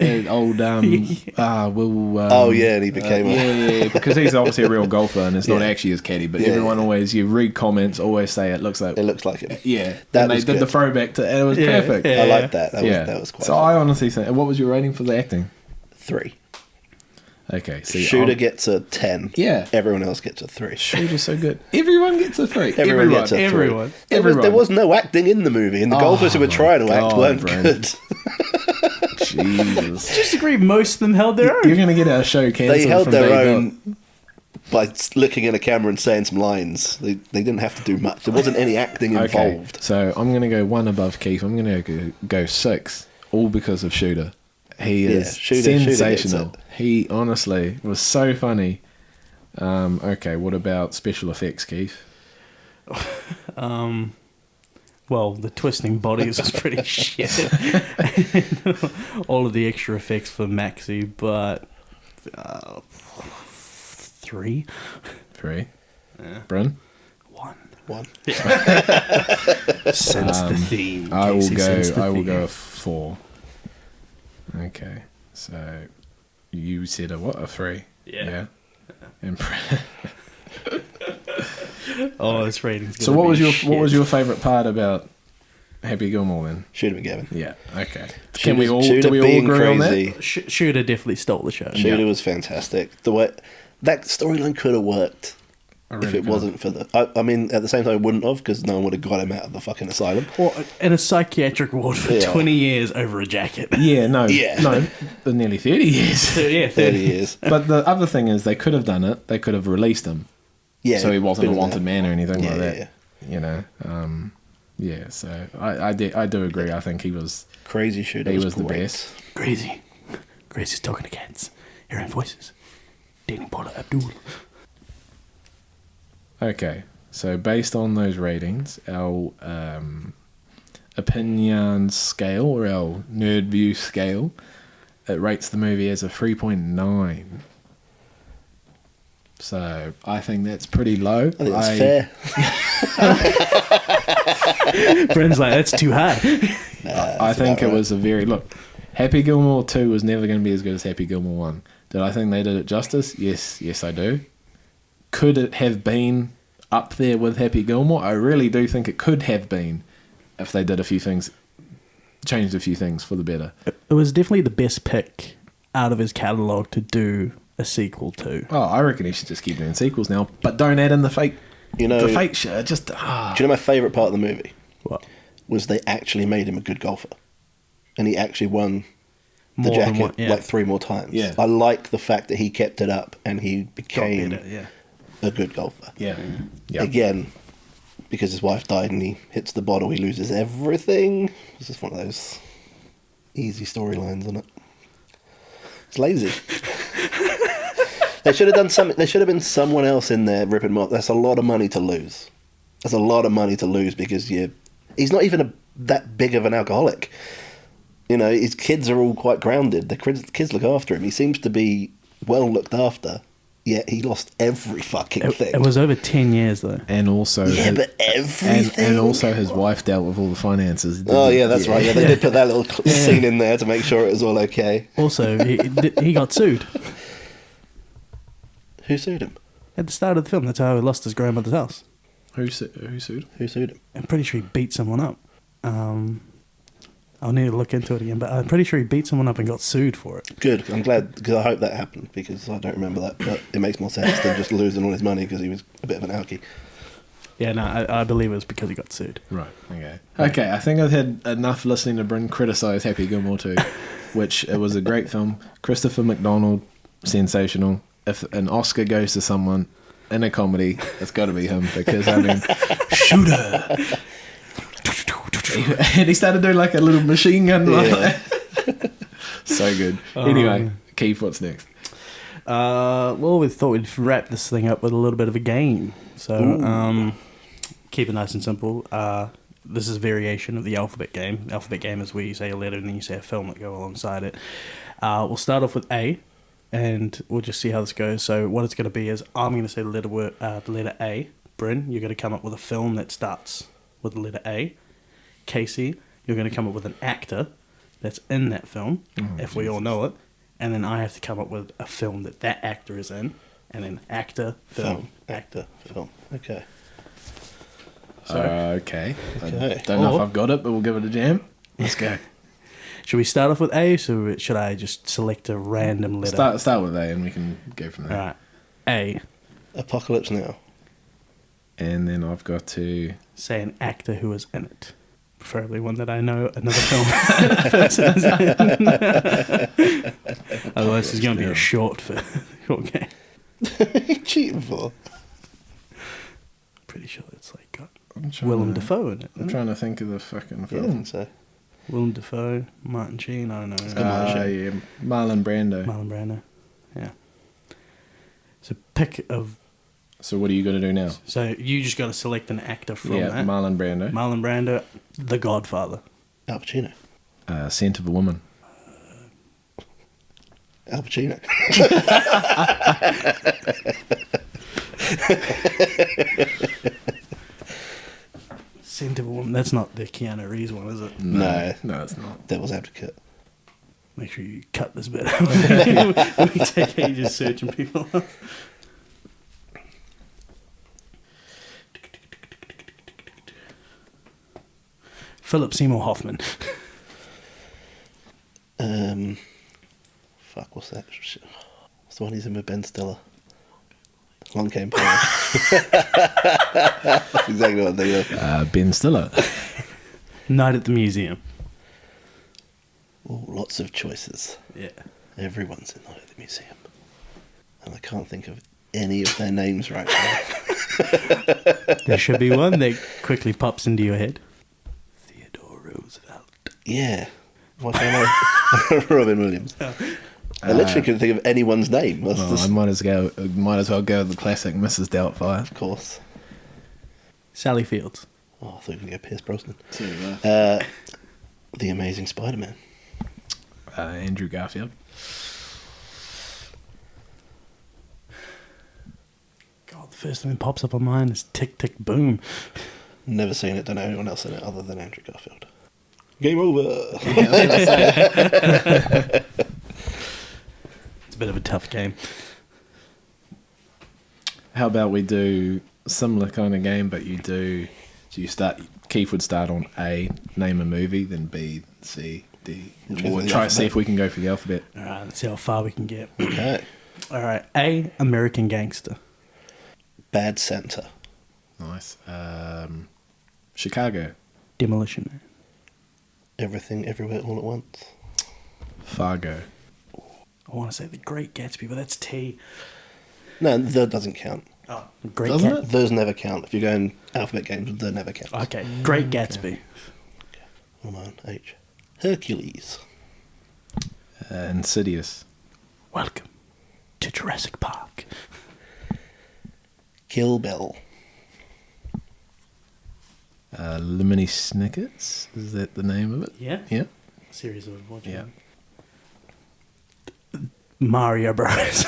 old Will. Oh yeah, and he became yeah, because he's obviously a real golfer and it's not Yeah. actually his caddy, but Yeah, everyone yeah. always, you read comments, always say it looks like him. yeah. That and they was did good. the throwback to, and it was Yeah, perfect. yeah. I like that. That was quite. So I honestly think, what was your rating for the acting? 3. Okay, see, Shooter gets a 10. Yeah. Everyone else gets a 3. Shooter's so good. Everyone gets a 3. Everyone gets a 3. Everyone. There was no acting in the movie, and the golfers who were trying to act God, weren't Brent. good. Jesus. Just agree, most of them held their own. You're going to get our show cancelled. They held from their day own by looking at a camera and saying some lines. They didn't have to do much. There wasn't any acting dot. Okay, involved. so I'm going to go 1 above Keith. I'm going to go 6, all because of Shooter. He is Shooter gets sensational. it. He honestly was so funny. Okay, what about special effects, Keith? Well, the twisting bodies was pretty shit. All of the extra effects for Maxi, but 3. 3. Bryn? 1. 1. Sense the theme. I will Casey, sense the go theme. a 4. Okay, so you said a 3? Yeah. And Oh, this rating's so gonna what be was your shit. favourite part about Happy Gilmore then? Shoot him, Gavin. Yeah. Okay. Shooter Do we all being agree on crazy. that? Shooter definitely stole the show. Shooter was fantastic. The way that storyline could have worked if it wasn't for the. I mean, at the same time, it wouldn't have because no one would have got him out of the fucking asylum. Or in a psychiatric ward for Yeah. 20 years over a jacket. Yeah. No. Yeah. No. For nearly 30 years. So, yeah, 30 years. But the other thing is, they could have done it. They could have released him, Yeah. so he wasn't a been in wanted there. man or anything Yeah, like that. yeah. You know. Yeah. So I do agree. I think he was Crazy Shooter. he was the great. best. Crazy. Crazy's talking to cats. Hearing voices. Dating Paula Abdul. Okay, so based on those ratings, our OpinYarns scale, or our nerd view scale, it rates the movie as a 3.9. So I think that's pretty low. I think that's fair. Brent's like, that's too high. I think about it right. was a very... Look, Happy Gilmore 2 was never going to be as good as Happy Gilmore 1. Did I think they did it justice? Yes, I do. Could it have been up there with Happy Gilmore? I really do think it could have been if they did a few things, changed a few things for the better. It was definitely the best pick out of his catalogue to do a sequel to. Oh, I reckon he should just keep doing sequels now, but don't add in the fake You know, the fake shit. Just do you know my favourite part of the movie? What? Was they actually made him a good golfer. And he actually won the More than jacket one, yeah. like 3 more times. Yeah. I like the fact that he kept it up and he Got became better, yeah. a good golfer. yeah. Yeah. Again, because his wife died and he hits the bottle, he loses everything. It's just one of those easy storylines, isn't it? It's lazy. They should have done something. There should have been someone else in there ripping him off. That's a lot of money to lose. That's a lot of money to lose because he's not even that big of an alcoholic. You know, his kids are all quite grounded. The kids look after him. He seems to be well looked after. Yeah, he lost every fucking thing. It was over 10 years, though. And also, Yeah, but everything. and also his wife dealt with all the finances. Oh yeah, that's right. Yeah, they did put that little scene in there to make sure it was all okay. Also, he got sued. Who sued him? At the start of the film, that's how he lost his grandmother's house. Who sued? Who sued him? I'm pretty sure he beat someone up. I'll need to look into it again, but I'm pretty sure he beat someone up and got sued for it. Good. I'm glad, because I hope that happened, because I don't remember that. But it makes more sense than just losing all his money because he was a bit of an alkie. Yeah, no, I believe it was because he got sued. Right, okay. Okay, I think I've had enough listening to Bryn criticise Happy Gilmore 2, which it was a great film. Christopher McDonald, sensational. If an Oscar goes to someone in a comedy, it's got to be him, because, I mean, shooter! And he started doing like a little machine gun. Yeah. So good. Anyway, Keith, what's next? Well, we thought we'd wrap this thing up with a little bit of a game. So, keep it nice and simple. This is a variation of the alphabet game. The alphabet game is where you say a letter and then you say a film that go alongside it. We'll start off with A, and we'll just see how this goes. So, what it's going to be is I'm going to say the letter A. Bryn, you're going to come up with a film that starts with the letter A. Casey, you're going to come up with an actor that's in that film, if we all know it, and then I have to come up with a film that actor is in, and then actor, film. Actor, film. Okay. Okay. I Okay. don't know if I've got it, but we'll give it a jam. Let's go. Should we start off with A, so should I just select a random letter? Start with A and we can go from there. Alright. A. Apocalypse Now. And then I've got to... Say an actor who is in it. Preferably one that I know another film person is in. Otherwise, it's going to be a short game. Cheating for? Pretty sure it's like got Willem Dafoe in it. I'm trying to think of the fucking Yeah, I film. think so. Willem Dafoe, Martin Sheen, I don't know. Yeah, Marlon Brando. Marlon Brando. Yeah. So pick of... So what are you going to do now? So you just got to select an actor from that. Marlon Brando. Marlon Brando, The Godfather. Al Pacino. Scent of a Woman. Al Pacino. Scent of a Woman. That's not the Keanu Reeves one, is it? No, it's not. Devil's Advocate. Make sure you cut this bit out. We take ages searching people up. Philip Seymour Hoffman. Fuck, what's that? What's the one he's in with Ben Stiller? Long Came Polly. That's exactly what they were. Ben Stiller. Night at the Museum. Oh, lots of choices. Yeah. Everyone's in Night at the Museum. And I can't think of any of their names right now. There should be one that quickly pops into your head. Theodore Roosevelt. Yeah. Why can't I? Robin Williams. I literally couldn't think of anyone's name. That's Well, just- I might as well go with the classic Mrs. Doubtfire. Of course. Sally Fields. Oh, I thought you were going to go Pierce Brosnan. There you go. The Amazing Spider-Man. Andrew Garfield. God, the first thing that pops up on mine is Tick Tick Boom. Never seen it. Don't know anyone else in it other than Andrew Garfield. Game over. It's a bit of a tough game. How about we do similar kind of game, but Keith would start on A, name a movie, then B, C, D. We'll try to see if we can go for the alphabet. Alright, let's see how far we can get. Okay. Alright, A, American Gangster. Bad Santa. Nice. Chicago. Demolition Man. Everything, Everywhere, All at Once. Fargo. I want to say The Great Gatsby, but that's T. No, the doesn't count. Oh, Great Doesn't Gatsby. it? Those never count. If you're going alphabet games, they never count. Okay, Great Gatsby. Come on, H. Hercules. Insidious. Welcome to Jurassic Park. Kill Bill. Lemony Snickets. Is that the name of it? Yeah? Yeah. Series of watching. Yeah. Mario Bros.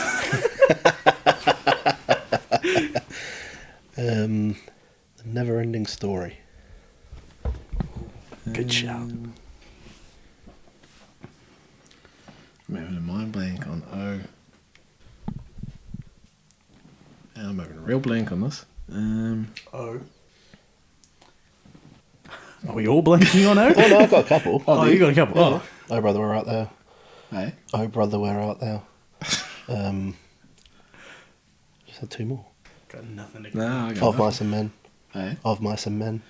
The Never-Ending Story. Good shout. I'm having a mind blank on O. I'm having a real blank on this. Oh. Are we all blanking on O? Oh no, I've got a couple. Oh, you got a couple. Oh. Oh brother, where art thou? Hey? Oh brother, where art thou? Just had two more. Got nothing to No, I got Of nothing. Mice and Men. Hey? Of Mice and Men.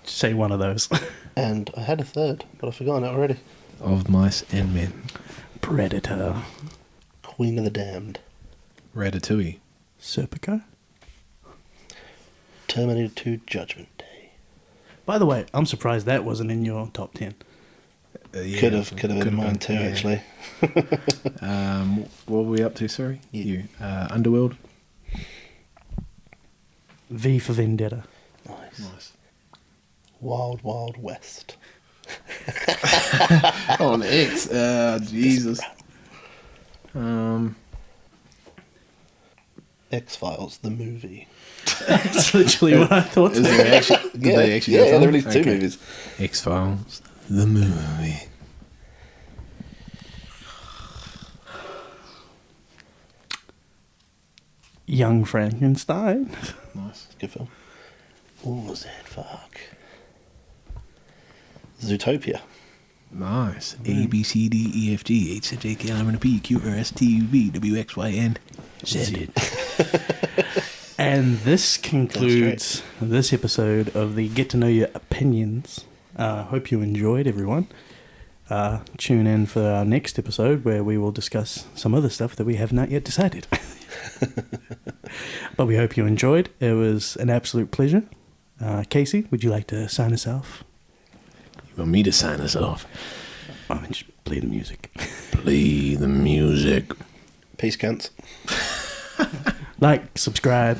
Say one of those. And I had a third, but I've forgotten it already. Of Mice and Men. Predator. Queen of the Damned. Ratatouille. Serpico. Terminator 2 Judgment Day. By the way, I'm surprised that wasn't in your top 10. Yeah, Could have been mine too, yeah. actually. What were we up to, sorry? Yeah. You. Underworld. V for Vendetta. Nice. Wild Wild West. Oh, an X. Jesus. X-Files, the movie. That's literally what I thought. Is there actually, did they actually yeah, do they film? released two Okay. movies. X-Files, the movie. Young Frankenstein. Nice. Good film. What was that? Fuck. Zootopia. Nice. A, B, C, D, E, F, G, H, I, J, K, L, M, N, P, Q, R, S, T, U, V, W, X, Y, and Z. And this concludes this episode of the Get to Know Your Opinions. Hope you enjoyed, everyone. Tune in for our next episode where we will discuss some other stuff that we have not yet decided. But we hope you enjoyed. It was an absolute pleasure. Casey, would you like to sign us off? You want me to sign us off? I mean, just play the music. Play the music. Peace, cunts. Like, subscribe.